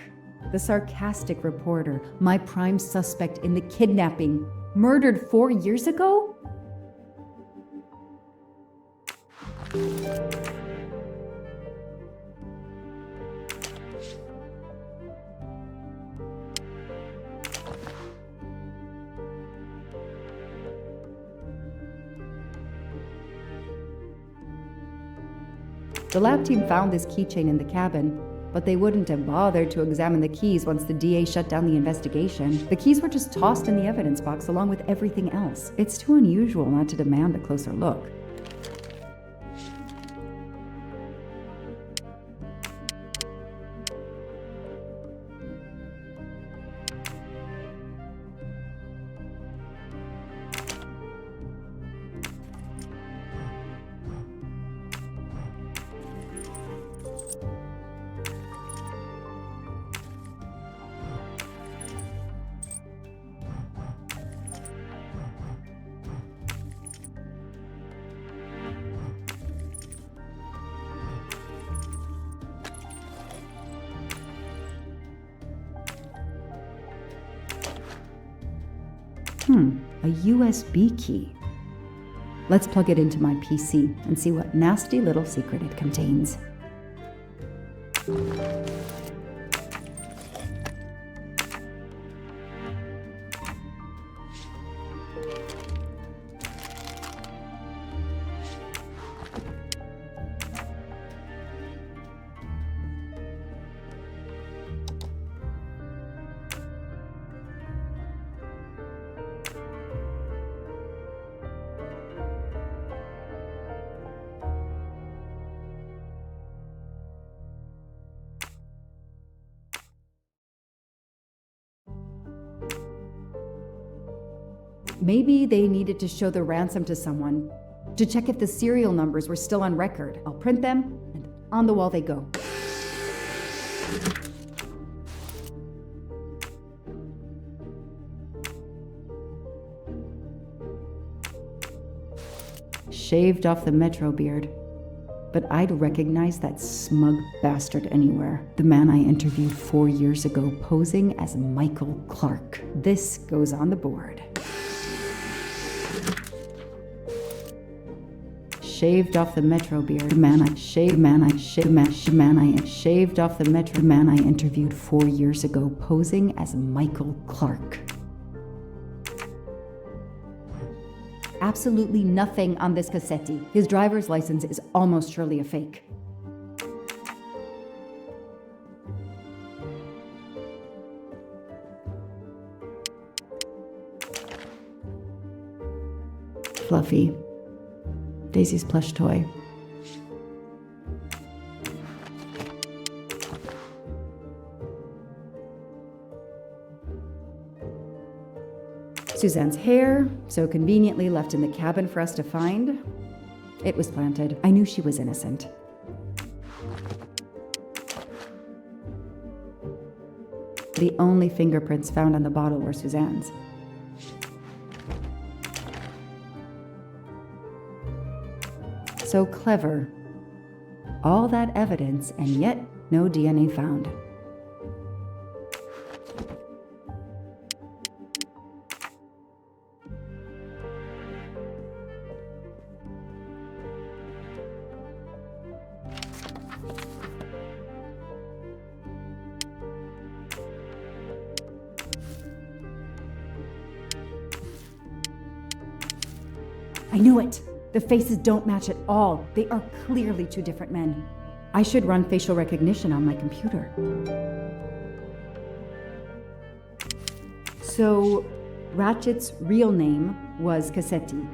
Speaker 14: the sarcastic reporter, my prime suspect in the kidnapping, murdered 4 years ago? The lab team found this keychain in the cabin, but they wouldn't have bothered to examine the keys once the DA shut down the investigation. The keys were just tossed in the evidence box along with everything else. It's too unusual not to demand a closer look. A USB key. Let's plug it into my PC and see what nasty little secret it contains. Maybe they needed to show the ransom to someone, to check if the serial numbers were still on record. I'll print them, and on the wall they go. Shaved off the metro beard. But I'd recognize that smug bastard anywhere. The man I interviewed 4 years ago posing as Michael Clark. This goes on the board. Shaved off the metro beard. The man I shaved off the metro man I interviewed 4 years ago posing as Michael Clark. Absolutely nothing on this Cassetti. His driver's license is almost surely a fake. Fluffy. Daisy's plush toy. Suzanne's hair, so conveniently left in the cabin for us to find. It was planted. I knew she was innocent. The only fingerprints found on the bottle were Suzanne's. So clever. All that evidence, and yet no DNA found. I knew it! The faces don't match at all. They are clearly two different men. I should run facial recognition on my computer. So, Ratchet's real name was Cassetti.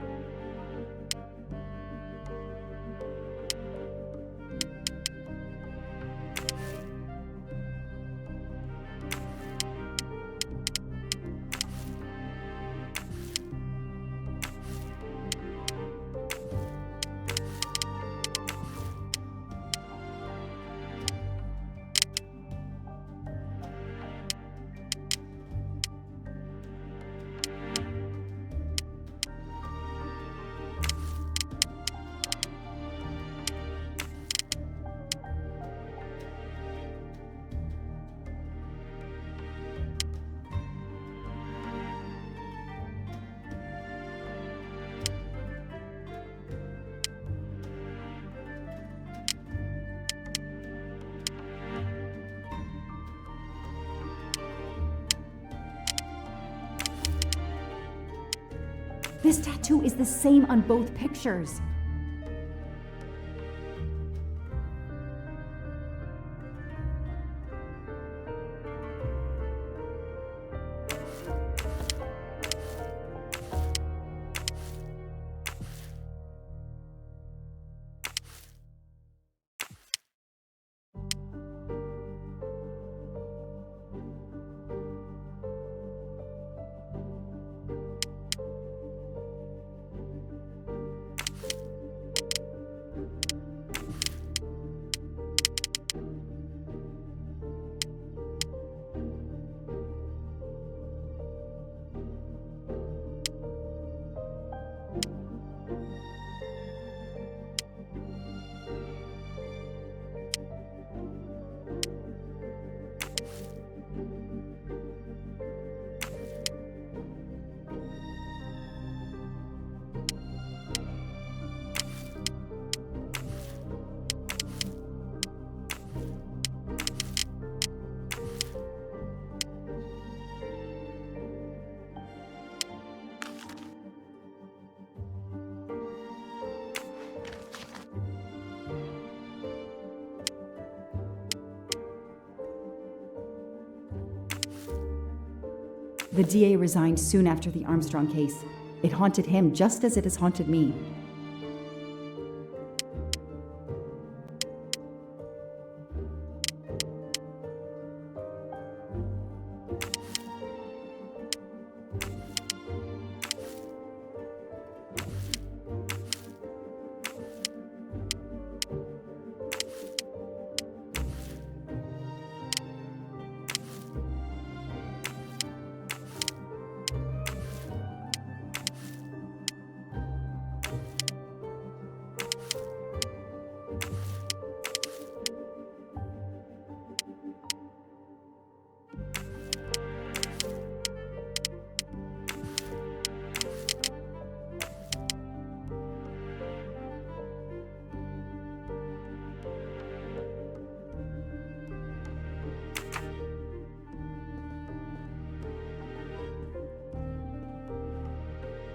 Speaker 14: This tattoo is the same on both pictures. The DA resigned soon after the Armstrong case. It haunted him just as it has haunted me.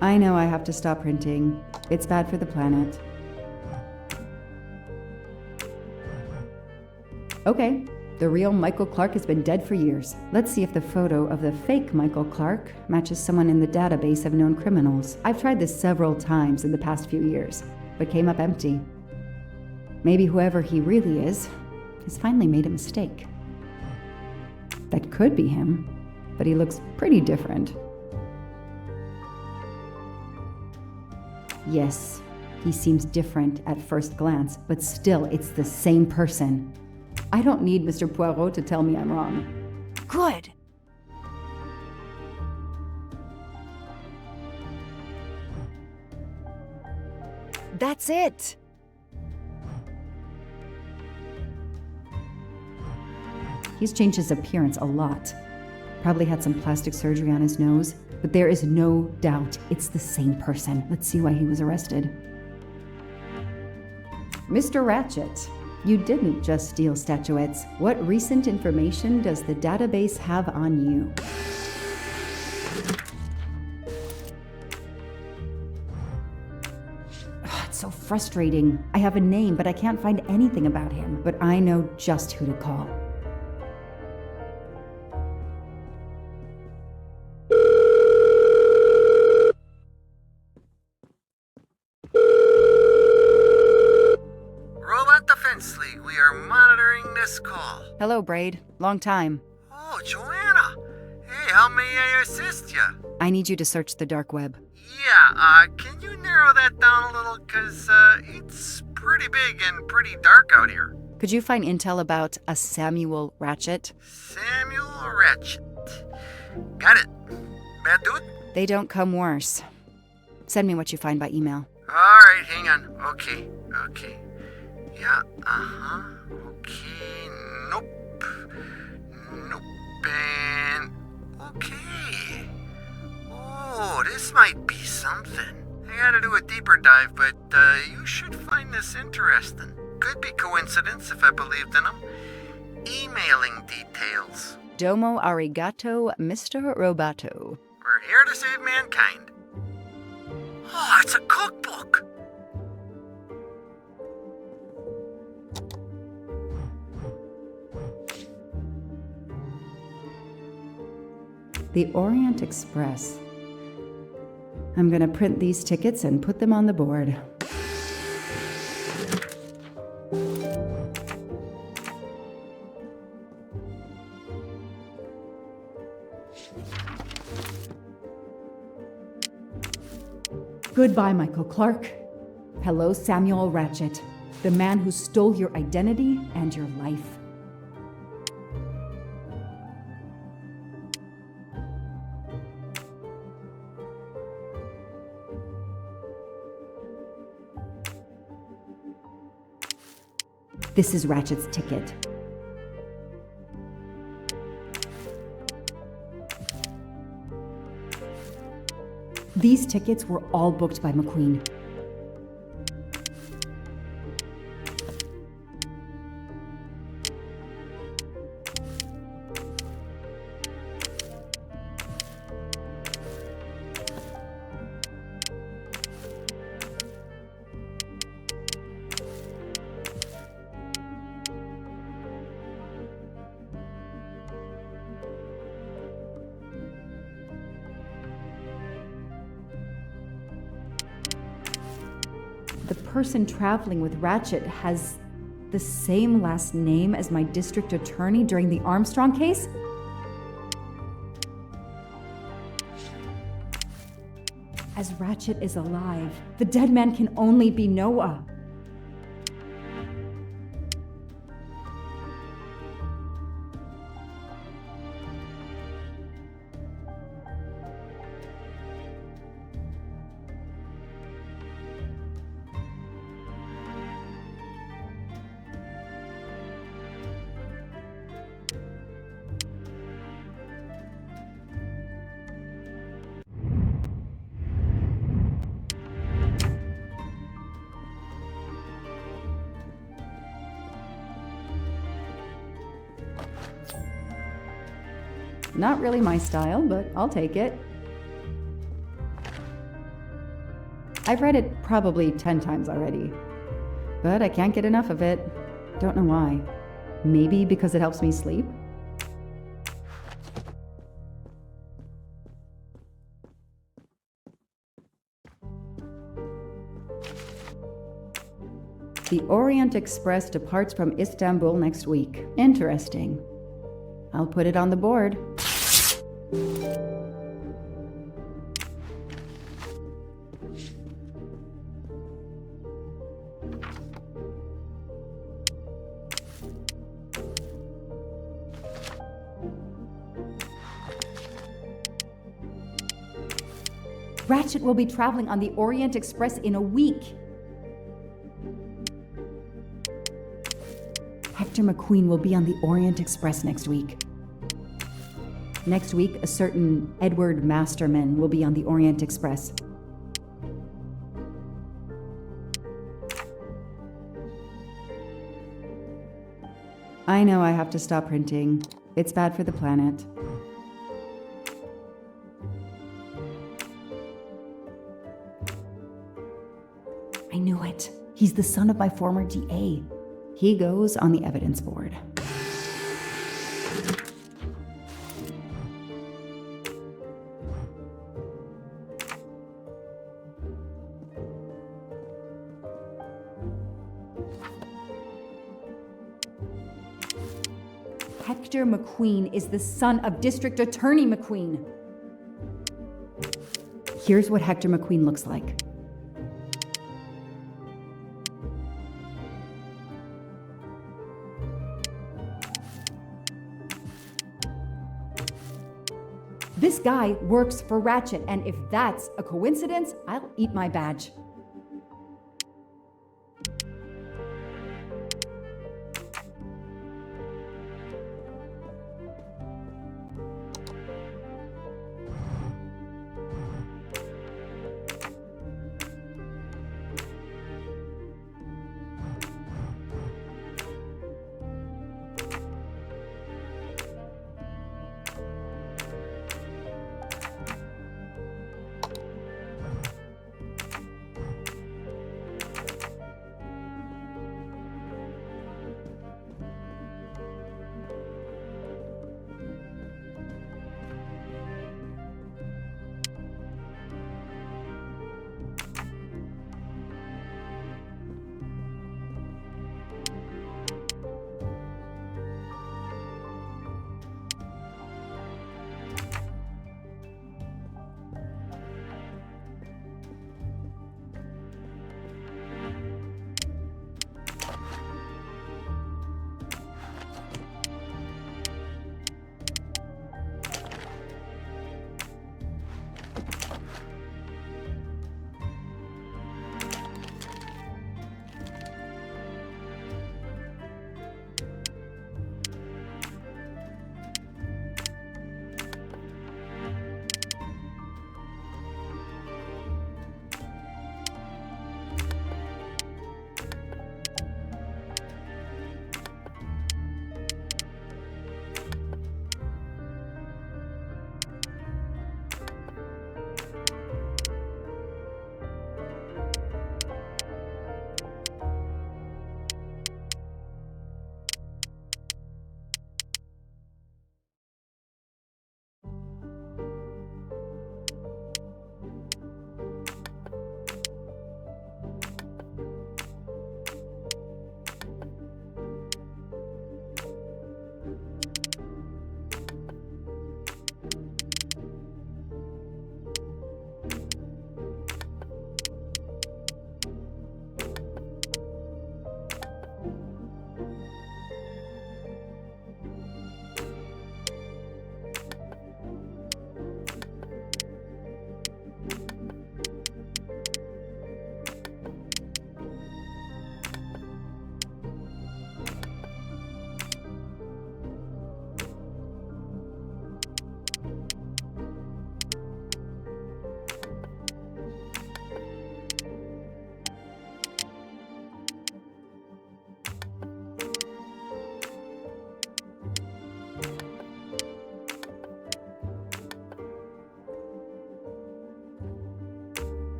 Speaker 14: I know I have to stop printing. It's bad for the planet. Okay, the real Michael Clark has been dead for years. Let's see if the photo of the fake Michael Clark matches someone in the database of known criminals. I've tried this several times in the past few years, but came up empty. Maybe whoever he really is has finally made a mistake. That could be him, but he looks pretty different. Yes, he seems different at first glance, but still, it's the same person. I don't need Mr. Poirot to tell me I'm wrong.
Speaker 7: Good. That's it.
Speaker 14: He's changed his appearance a lot. Probably had some plastic surgery on his nose, but there is no doubt it's the same person. Let's see why he was arrested. Mr. Ratchet, you didn't just steal statuettes. What recent information does the database have on you? It's so frustrating. I have a name, but I can't find anything about him. But I know just who to call.
Speaker 8: We are monitoring this call.
Speaker 14: Hello, Braid. Long time.
Speaker 8: Oh, Joanna. Hey, how may I assist you?
Speaker 14: I need you to search the dark web.
Speaker 8: Yeah, can you narrow that down a little? Cause, it's pretty big and pretty dark out here.
Speaker 14: Could you find intel about a Samuel Ratchet?
Speaker 8: Samuel Ratchet. Got it. Bad dude?
Speaker 14: They don't come worse. Send me what you find by email.
Speaker 8: Alright, hang on. Okay. Yeah, okay, nope, and okay. Oh, this might be something. I gotta do a deeper dive, but you should find this interesting. Could be coincidence if I believed in them. Emailing details.
Speaker 14: Domo arigato, Mr. Roboto.
Speaker 8: We're here to save mankind. Oh, it's a cookbook.
Speaker 14: The Orient Express. I'm gonna print these tickets and put them on the board. Goodbye, Michael Clark. Hello, Samuel Ratchet, the man who stole your identity and your life. This is Ratchet's ticket. These tickets were all booked by McQueen. The person traveling with Ratchet has the same last name as my district attorney during the Armstrong case? As Ratchet is alive, the dead man can only be Noah. Not really my style, but I'll take it. I've read it probably 10 times already. But I can't get enough of it. Don't know why. Maybe because it helps me sleep? The Orient Express departs from Istanbul next week. Interesting. I'll put it on the board. Ratchet will be traveling on the Orient Express in a week. Hector McQueen will be on the Orient Express next week. Next week, a certain Edward Masterman will be on the Orient Express. I know I have to stop printing. It's bad for the planet. I knew it. He's the son of my former DA. He goes on the evidence board. Hector McQueen is the son of District Attorney McQueen. Here's what Hector McQueen looks like. This guy works for Ratchet, and if that's a coincidence, I'll eat my badge.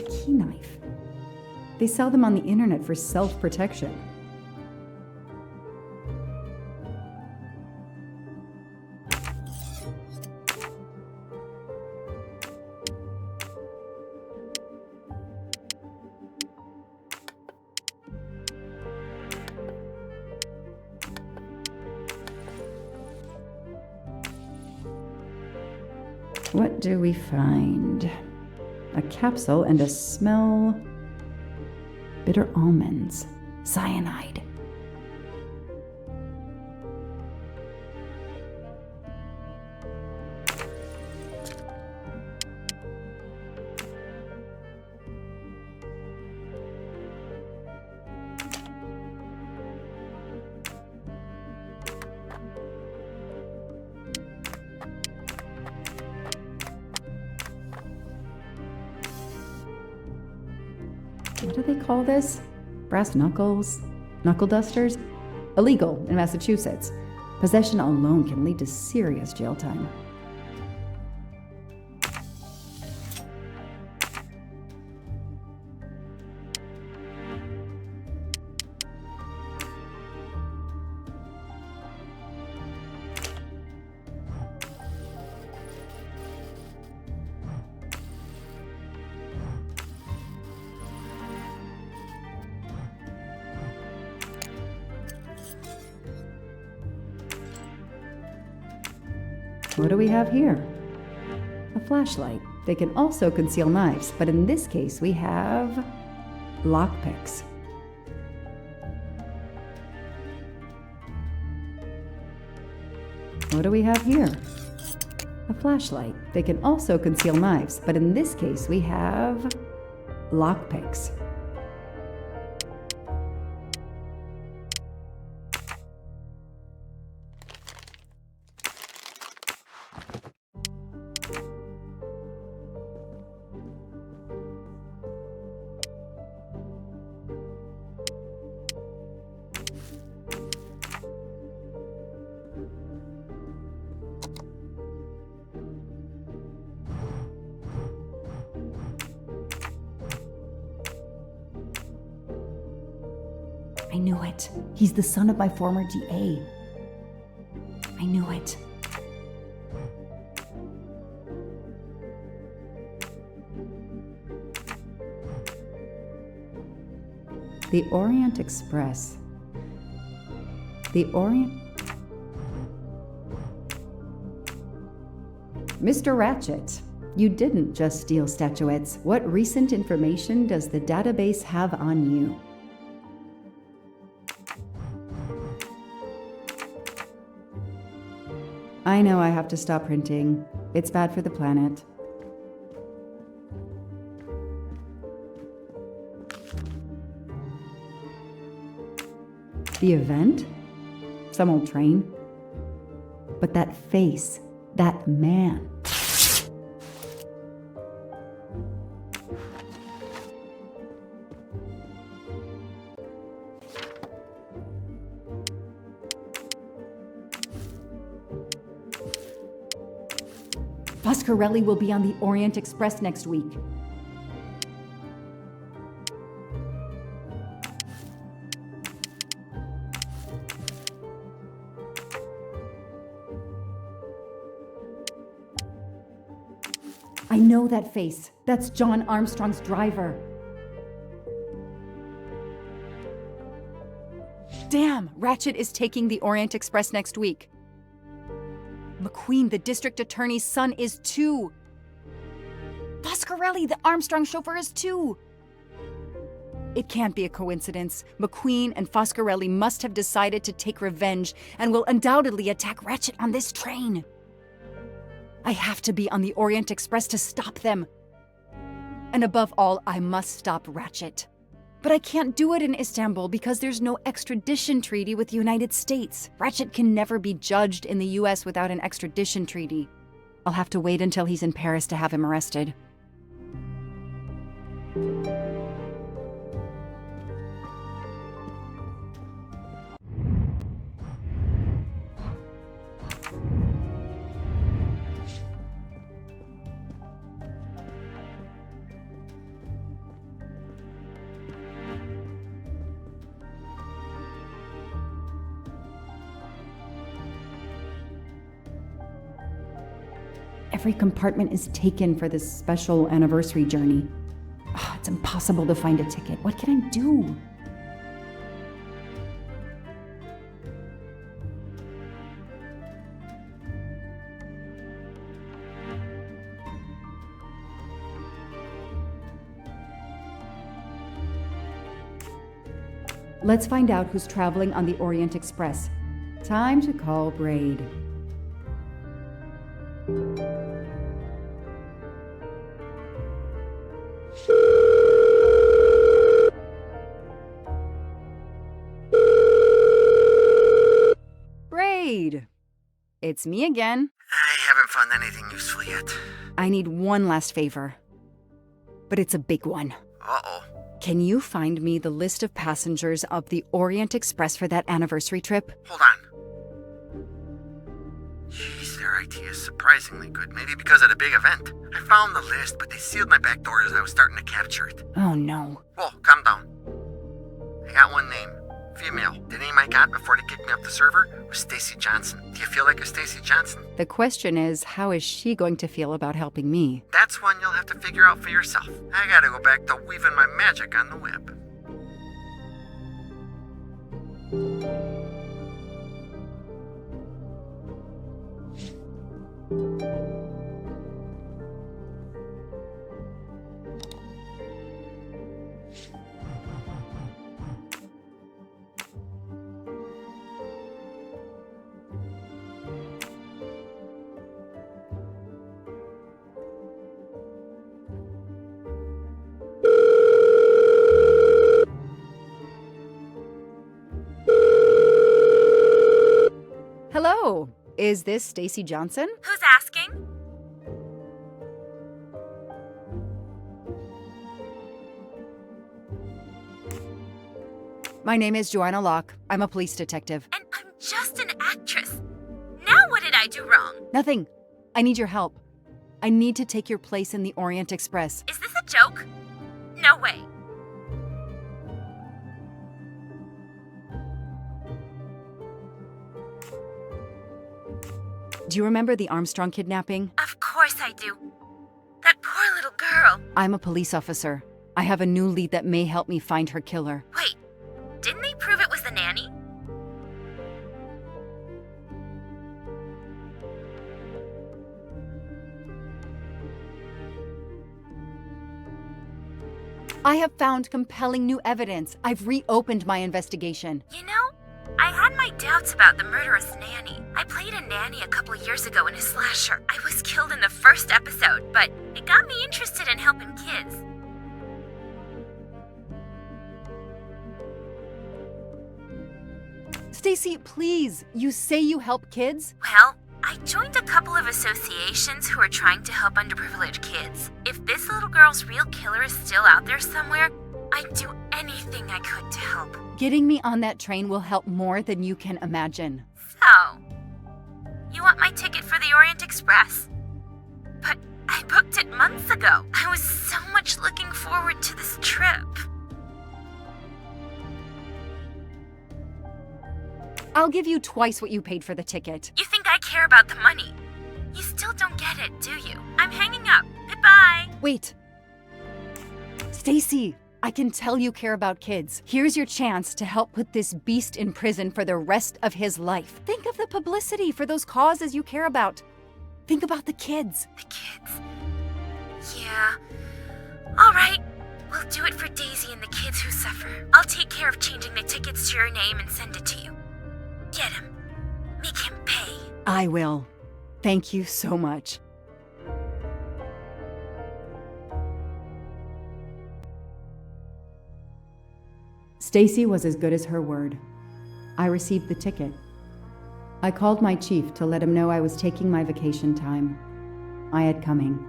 Speaker 14: key knife. They sell them on the internet for self-protection. What do we find? A capsule and a smell. Bitter almonds. Cyanide. What do they call this? Brass knuckles? Knuckle dusters? Illegal in Massachusetts. Possession alone can lead to serious jail time. What do we have here? A flashlight. They can also conceal knives, but in this case we have lockpicks. What do we have here? A flashlight. They can also conceal knives, but in this case we have lockpicks. I knew it. He's the son of my former DA. I knew it. The Orient Express. The Orient... Mr. Ratchet, you didn't just steal statuettes. What recent information does the database have on you? I know I have to stop printing. It's bad for the planet. The event? Some old train. But that face, that man. Foscarelli will be on the Orient Express next week. I know that face. That's John Armstrong's driver.
Speaker 16: Damn! Ratchet is taking the Orient Express next week. McQueen, the district attorney's son, is too. Foscarelli, the Armstrong chauffeur, is too. It can't be a coincidence. McQueen and Foscarelli must have decided to take revenge and will undoubtedly attack Ratchet on this train. I have to be on the Orient Express to stop them. And above all, I must stop Ratchet. But I can't do it in Istanbul because there's no extradition treaty with the United States. Ratchet can never be judged in the US without an extradition treaty. I'll have to wait until he's in Paris to have him arrested.
Speaker 14: Every compartment is taken for this special anniversary journey. It's impossible to find a ticket. What can I do? Let's find out who's traveling on the Orient Express. Time to call Braid.
Speaker 16: Braid! It's me again.
Speaker 8: I haven't found anything useful yet.
Speaker 16: I need one last favor. But it's a big one.
Speaker 8: Uh-oh.
Speaker 16: Can you find me the list of passengers of the Orient Express for that anniversary trip?
Speaker 8: Hold on. Jeez, their IT is surprisingly good. Maybe because of the big event. I found the list, but they sealed my back door as I was starting to capture it.
Speaker 16: Oh no.
Speaker 8: Whoa, calm down. I got one name. Female. The name I got before they kicked me off the server was Stacy Johnson. Do you feel like a Stacy Johnson?
Speaker 16: The question is, how is she going to feel about helping me?
Speaker 8: That's one you'll have to figure out for yourself. I gotta go back to weaving my magic on the web.
Speaker 16: Hello, is this Stacy Johnson?
Speaker 13: Who's asking?
Speaker 16: My name is Joanna Locke. I'm a police detective.
Speaker 13: And I'm just an actress. Now what did I do wrong?
Speaker 16: Nothing. I need your help. I need to take your place in the Orient Express.
Speaker 13: Is this a joke? No way.
Speaker 16: Do you remember the Armstrong kidnapping?
Speaker 13: Of course I do. That poor little girl.
Speaker 16: I'm a police officer. I have a new lead that may help me find her killer.
Speaker 13: Wait, didn't they prove it was the nanny?
Speaker 16: I have found compelling new evidence. I've reopened my investigation.
Speaker 13: You know, I had my doubts about the murderous nanny. I played a nanny a couple years ago in a slasher. I was killed in the first episode, but it got me interested in helping kids.
Speaker 16: Stacy, please, you say you help kids?
Speaker 13: Well, I joined a couple of associations who are trying to help underprivileged kids. If this little girl's real killer is still out there somewhere, I'd do anything I could to help.
Speaker 16: Getting me on that train will help more than you can imagine.
Speaker 13: So, you want my ticket for the Orient Express? But I booked it months ago. I was so much looking forward to this trip.
Speaker 16: I'll give you twice what you paid for the ticket.
Speaker 13: You think I care about the money? You still don't get it, do you? I'm hanging up. Goodbye.
Speaker 16: Wait. Stacy, I can tell you care about kids. Here's your chance to help put this beast in prison for the rest of his life. Think of the publicity for those causes you care about. Think about the kids.
Speaker 13: The kids? Yeah. All right. We'll do it for Daisy and the kids who suffer. I'll take care of changing the tickets to your name and send it to you. Get him. Make him pay.
Speaker 16: I will. Thank you so much.
Speaker 14: Stacy was as good as her word. I received the ticket. I called my chief to let him know I was taking my vacation time. I had coming.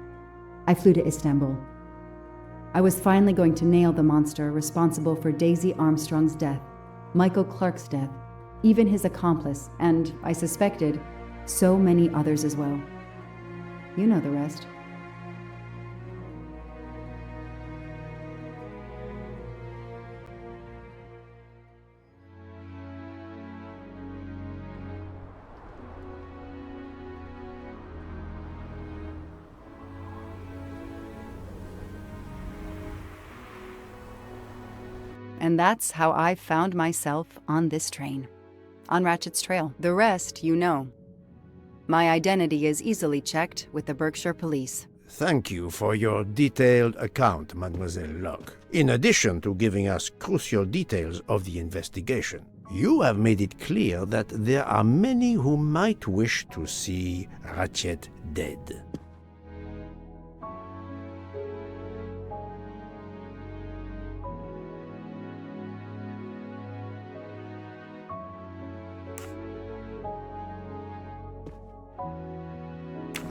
Speaker 14: I flew to Istanbul. I was finally going to nail the monster responsible for Daisy Armstrong's death, Michael Clark's death, even his accomplice, and, I suspected, so many others as well. You know the rest.
Speaker 16: And that's how I found myself on this train. On Ratchet's trail. The rest, you know. My identity is easily checked with the Berkshire Police.
Speaker 2: Thank you for your detailed account, Mademoiselle Locke. In addition to giving us crucial details of the investigation, you have made it clear that there are many who might wish to see Ratchet dead.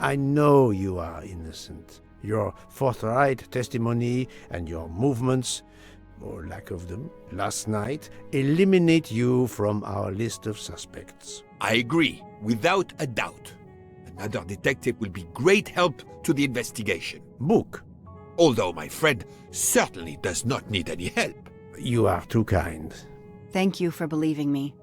Speaker 2: I know you are innocent. Your forthright testimony and your movements, or lack of them, last night eliminate you from our list of suspects.
Speaker 3: I agree, without a doubt. Another detective will be great help to the investigation.
Speaker 2: Book.
Speaker 3: Although my friend certainly does not need any help.
Speaker 2: You are too kind.
Speaker 16: Thank you for believing me.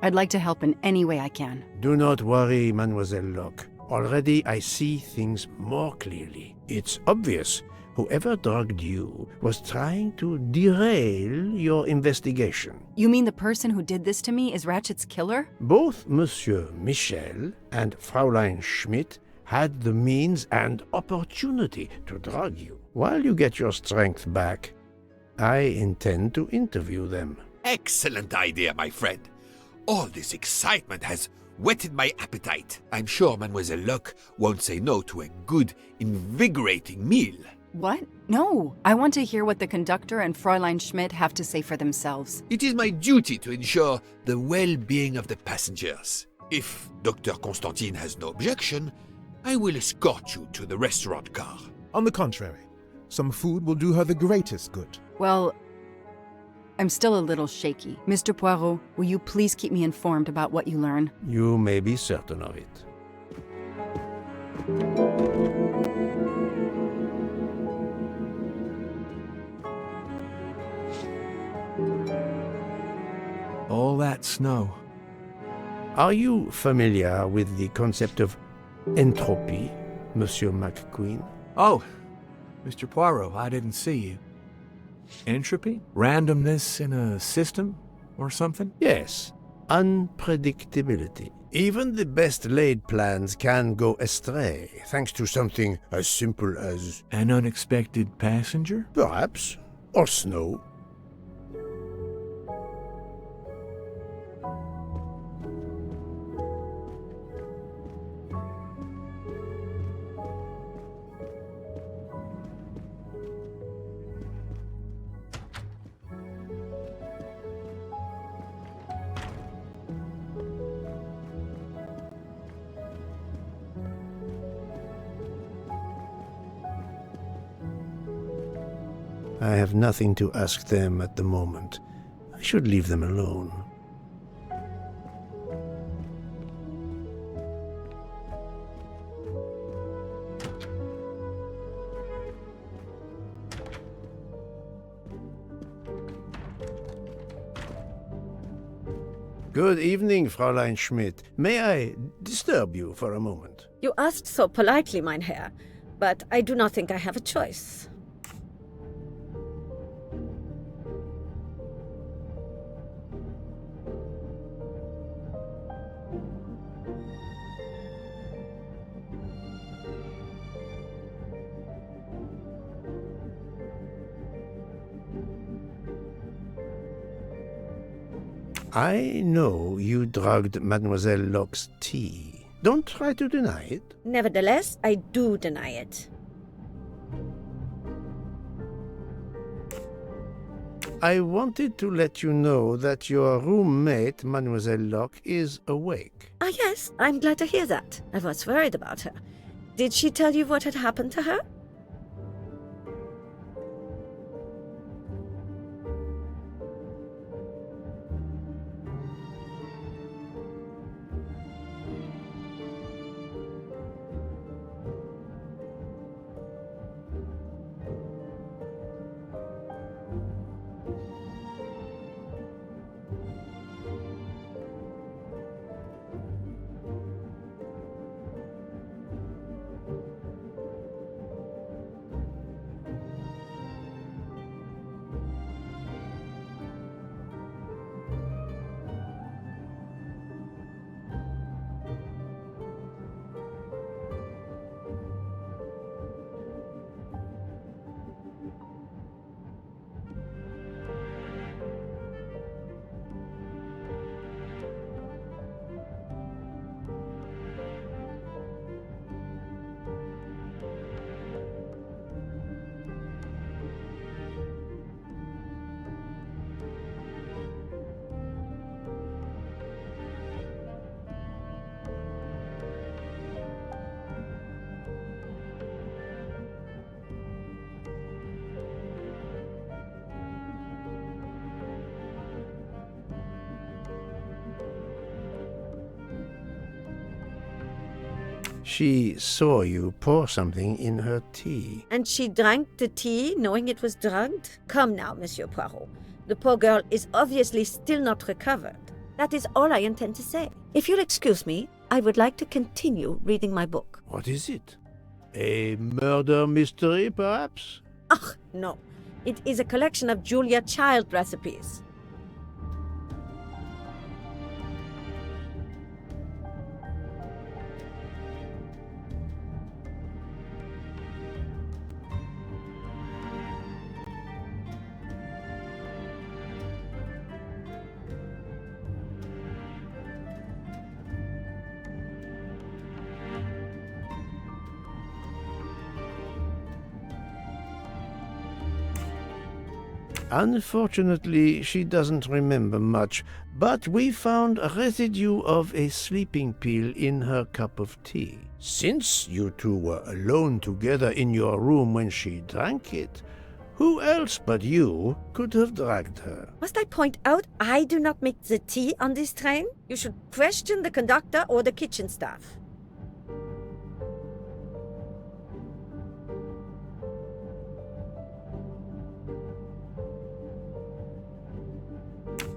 Speaker 16: I'd like to help in any way I can.
Speaker 2: Do not worry, Mademoiselle Locke. Already I see things more clearly. It's obvious whoever drugged you was trying to derail your investigation.
Speaker 16: You mean the person who did this to me is Ratchet's killer?
Speaker 2: Both Monsieur Michel and Fräulein Schmidt had the means and opportunity to drug you. While you get your strength back, I intend to interview them.
Speaker 3: Excellent idea, my friend. All this excitement has whetted my appetite. I'm sure Mademoiselle Locke won't say no to a good, invigorating meal.
Speaker 16: What? No. I want to hear what the conductor and Fräulein Schmidt have to say for themselves.
Speaker 3: It is my duty to ensure the well-being of the passengers. If Dr. Constantine has no objection, I will escort you to the restaurant car.
Speaker 10: On the contrary, some food will do her the greatest good.
Speaker 16: Well, I'm still a little shaky. Mr. Poirot, will you please keep me informed about what you learn?
Speaker 2: You may be certain of it.
Speaker 11: All that snow.
Speaker 2: Are you familiar with the concept of entropy, Monsieur McQueen?
Speaker 11: Oh, Mr. Poirot, I didn't see you. Entropy? Randomness in a system or something?
Speaker 2: Yes, unpredictability. Even the best laid plans can go astray, thanks to something as simple as...
Speaker 11: An unexpected passenger?
Speaker 2: Perhaps. Or snow. I have nothing to ask them at the moment. I should leave them alone. Good evening, Fräulein Schmidt. May I disturb you for a moment?
Speaker 5: You asked so politely, mein Herr, but I do not think I have a choice.
Speaker 2: I know you drugged Mademoiselle Locke's tea. Don't try to deny it.
Speaker 5: Nevertheless, I do deny it.
Speaker 2: I wanted to let you know that your roommate, Mademoiselle Locke, is awake.
Speaker 5: Ah, yes, I'm glad to hear that. I was worried about her. Did she tell you what had happened to her?
Speaker 2: She saw you pour something in her tea.
Speaker 5: And she drank the tea knowing it was drugged? Come now, Monsieur Poirot. The poor girl is obviously still not recovered. That is all I intend to say. If you'll excuse me, I would like to continue reading my book.
Speaker 2: What is it? A murder mystery, perhaps?
Speaker 5: Ach, no. It is a collection of Julia Child recipes.
Speaker 2: Unfortunately, she doesn't remember much, but we found a residue of a sleeping pill in her cup of tea. Since you two were alone together in your room when she drank it, who else but you could have dragged her?
Speaker 5: Must I point out I do not make the tea on this train? You should question the conductor or the kitchen staff.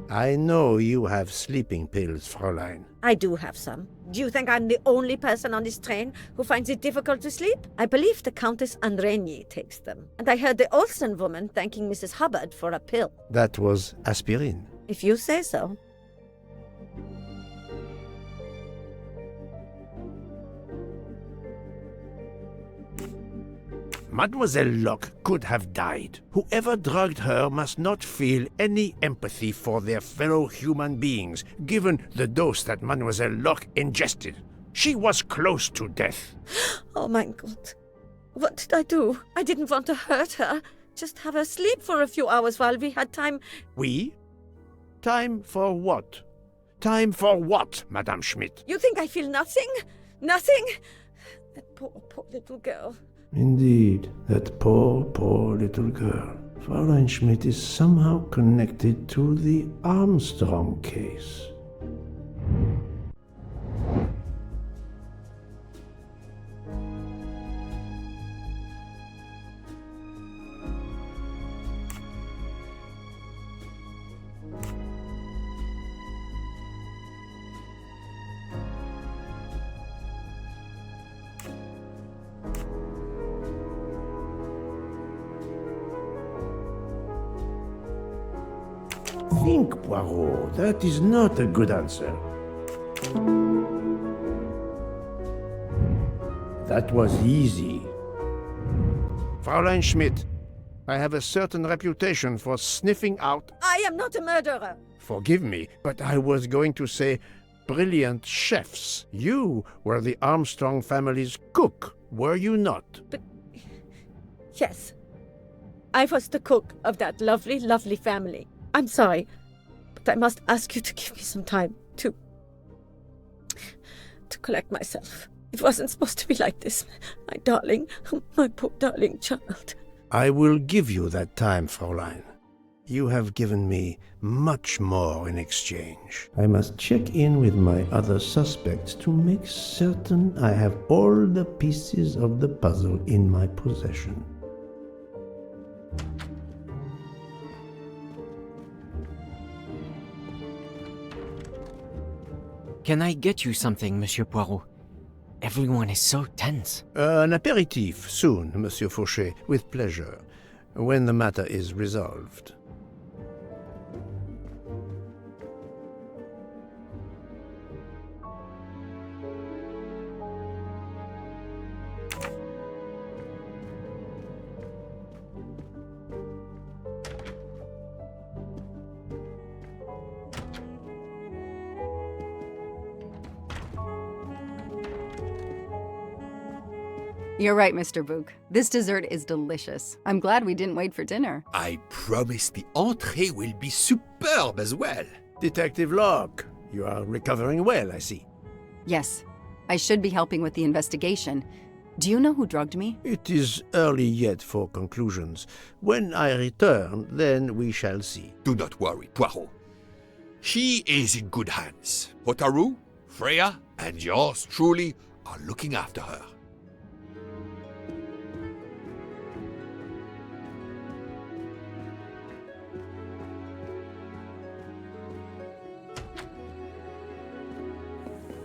Speaker 2: I know you have sleeping pills, Fräulein.
Speaker 5: I do have some. Do you think I'm the only person on this train who finds it difficult to sleep? I believe the Countess Andreni takes them. And I heard the Olsen woman thanking Mrs. Hubbard for a pill.
Speaker 2: That was aspirin.
Speaker 5: If you say so.
Speaker 2: Mademoiselle Locke could have died. Whoever drugged her must not feel any empathy for their fellow human beings, given the dose that Mademoiselle Locke ingested. She was close to death.
Speaker 5: Oh my God. What did I do? I didn't want to hurt her. Just have her sleep for a few hours while we had time.
Speaker 2: We? Time for what? Time for what, Madame Schmidt?
Speaker 5: You think I feel nothing? Nothing? That poor little girl.
Speaker 2: Indeed, that poor little girl. Fräulein Schmidt is somehow connected to the Armstrong case. Think, Poirot. That is not a good answer. That was easy. Fräulein Schmidt, I have a certain reputation for sniffing out...
Speaker 5: I am not a murderer.
Speaker 2: Forgive me, but I was going to say brilliant chefs. You were the Armstrong family's cook, were you not?
Speaker 5: But... yes. I was the cook of that lovely, lovely family. I'm sorry, but I must ask you to give me some time to collect myself. It wasn't supposed to be like this, my darling, my poor darling child.
Speaker 2: I will give you that time, Fräulein. You have given me much more in exchange. I must check in with my other suspects to make certain I have all the pieces of the puzzle in my possession.
Speaker 4: Can I get you something, Monsieur Poirot? Everyone is so tense.
Speaker 2: An aperitif soon, Monsieur Fauchet, with pleasure, when the matter is resolved.
Speaker 16: You're right, Mr. Book. This dessert is delicious. I'm glad we didn't wait for dinner.
Speaker 3: I promise the entrée will be superb as well.
Speaker 2: Detective Locke, you are recovering well, I see.
Speaker 16: Yes. I should be helping with the investigation. Do you know who drugged me?
Speaker 2: It is early yet for conclusions. When I return, then we shall see.
Speaker 3: Do not worry, Poirot. She is in good hands. Potarou, Freya, and yours truly are looking after her.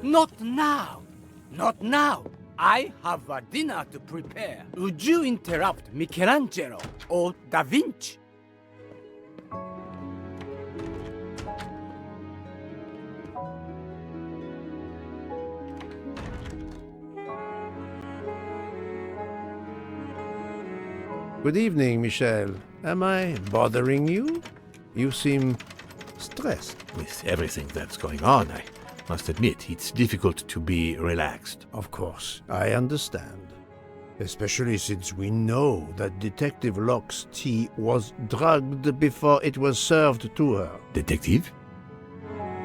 Speaker 12: Not now! Not now! I have a dinner to prepare. Would you interrupt Michelangelo or Da Vinci?
Speaker 2: Good evening, Michel. Am I bothering you? You seem stressed.
Speaker 6: With everything that's going on, I must admit, it's difficult to be relaxed.
Speaker 2: Of course, I understand. Especially since we know that Detective Locke's tea was drugged before it was served to her.
Speaker 6: Detective?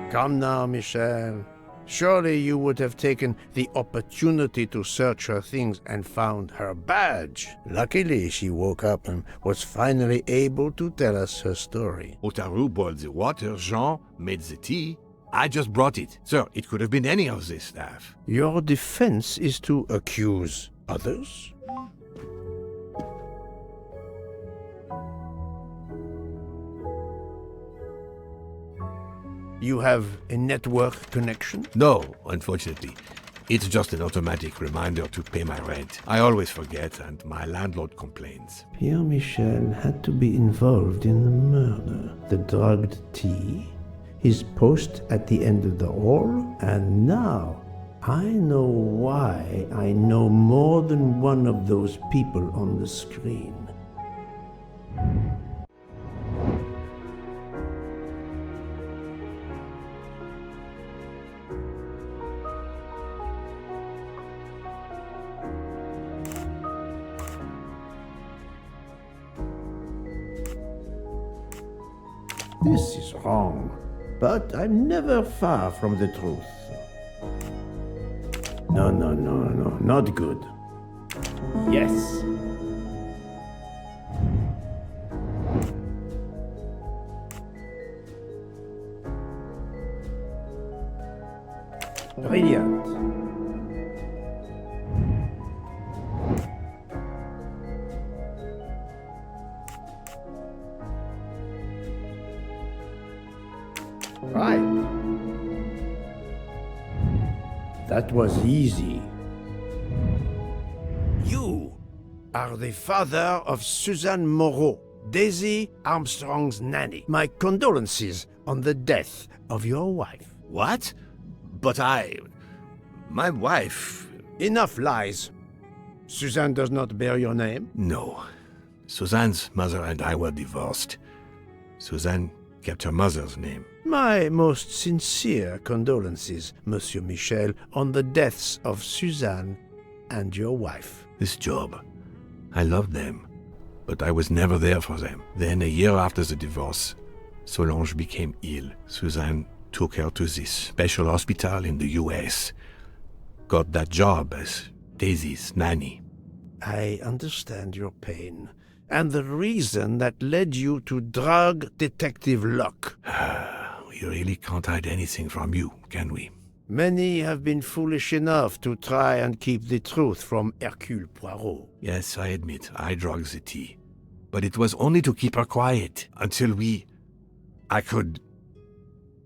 Speaker 2: Come now, Michel. Surely you would have taken the opportunity to search her things and found her badge. Luckily, she woke up and was finally able to tell us her story.
Speaker 6: Otaru boiled the water, Jean made the tea. I just brought it. Sir, it could have been any of the staff.
Speaker 2: Your defense is to accuse others? You have a network connection?
Speaker 6: No, unfortunately. It's just an automatic reminder to pay my rent. I always forget, and my landlord complains.
Speaker 2: Pierre Michel had to be involved in the murder. The drugged tea, his post at the end of the hall, and now I know why I know more than one of those people on the screen. This is wrong, but I'm never far from the truth. No, not good. Yes. Brilliant. Right. That was easy. You are the father of Suzanne Moreau, Daisy Armstrong's nanny. My condolences on the death of your wife.
Speaker 6: What? But my wife...
Speaker 2: Enough lies. Suzanne does not bear your name?
Speaker 6: No. Suzanne's mother and I were divorced. Suzanne kept her mother's name.
Speaker 2: My most sincere condolences, Monsieur Michel, on the deaths of Suzanne and your wife.
Speaker 6: This job, I loved them, but I was never there for them. Then, a year after the divorce, Solange became ill. Suzanne took her to this special hospital in the US. Got that job as Daisy's nanny.
Speaker 2: I understand your pain, and the reason that led you to drug Detective Locke.
Speaker 6: We really can't hide anything from you, can we?
Speaker 2: Many have been foolish enough to try and keep the truth from Hercule Poirot.
Speaker 6: Yes, I admit, I drugged the tea. But it was only to keep her quiet, until I could...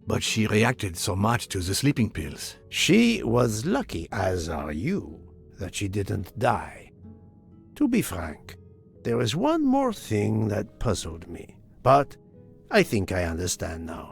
Speaker 6: But she reacted so much to the sleeping pills.
Speaker 2: She was lucky, as are you, that she didn't die. To be frank, there is one more thing that puzzled me, but I think I understand now.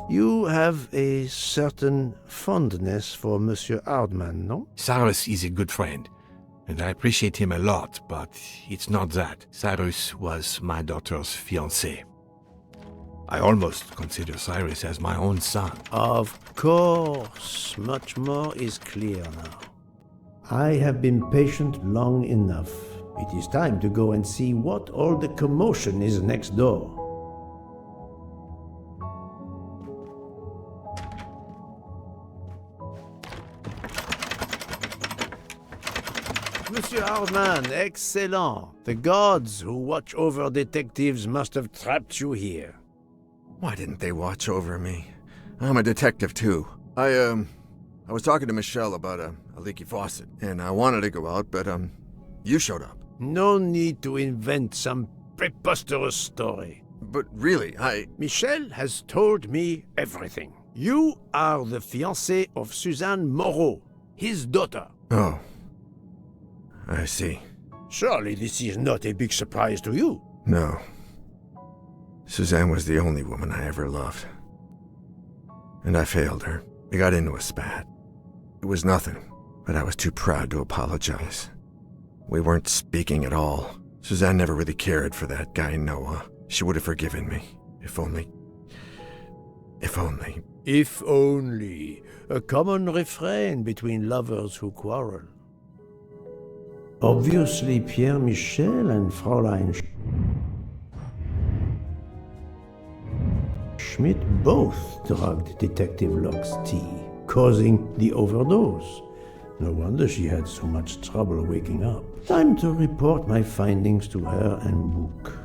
Speaker 2: You have a certain fondness for Monsieur Hardman, no?
Speaker 6: Cyrus is a good friend, and I appreciate him a lot, but it's not that. Cyrus was my daughter's fiancé. I almost consider Cyrus as my own son.
Speaker 2: Of course, much more is clear now. I have been patient long enough. It is time to go and see what all the commotion is next door. Monsieur Hardman, excellent. The gods who watch over detectives must have trapped you here.
Speaker 8: Why didn't they watch over me? I'm a detective too. I was talking to Michelle about a leaky faucet, and I wanted to go out, but you showed up.
Speaker 2: No need to invent some preposterous story.
Speaker 8: But really,
Speaker 2: Michelle has told me everything. You are the fiancé of Suzanne Moreau, his daughter.
Speaker 8: Oh. I see.
Speaker 2: Surely this is not a big surprise to you.
Speaker 8: No. Suzanne was the only woman I ever loved. And I failed her. We got into a spat. It was nothing, but I was too proud to apologize. We weren't speaking at all. Suzanne never really cared for that guy Noah. She would have forgiven me. If only. If only.
Speaker 2: If only. A common refrain between lovers who quarrel. Obviously, Pierre Michel and Fräulein Schmidt both drugged Detective Locke's tea, causing the overdose. No wonder she had so much trouble waking up. Time to report my findings to her and Mook.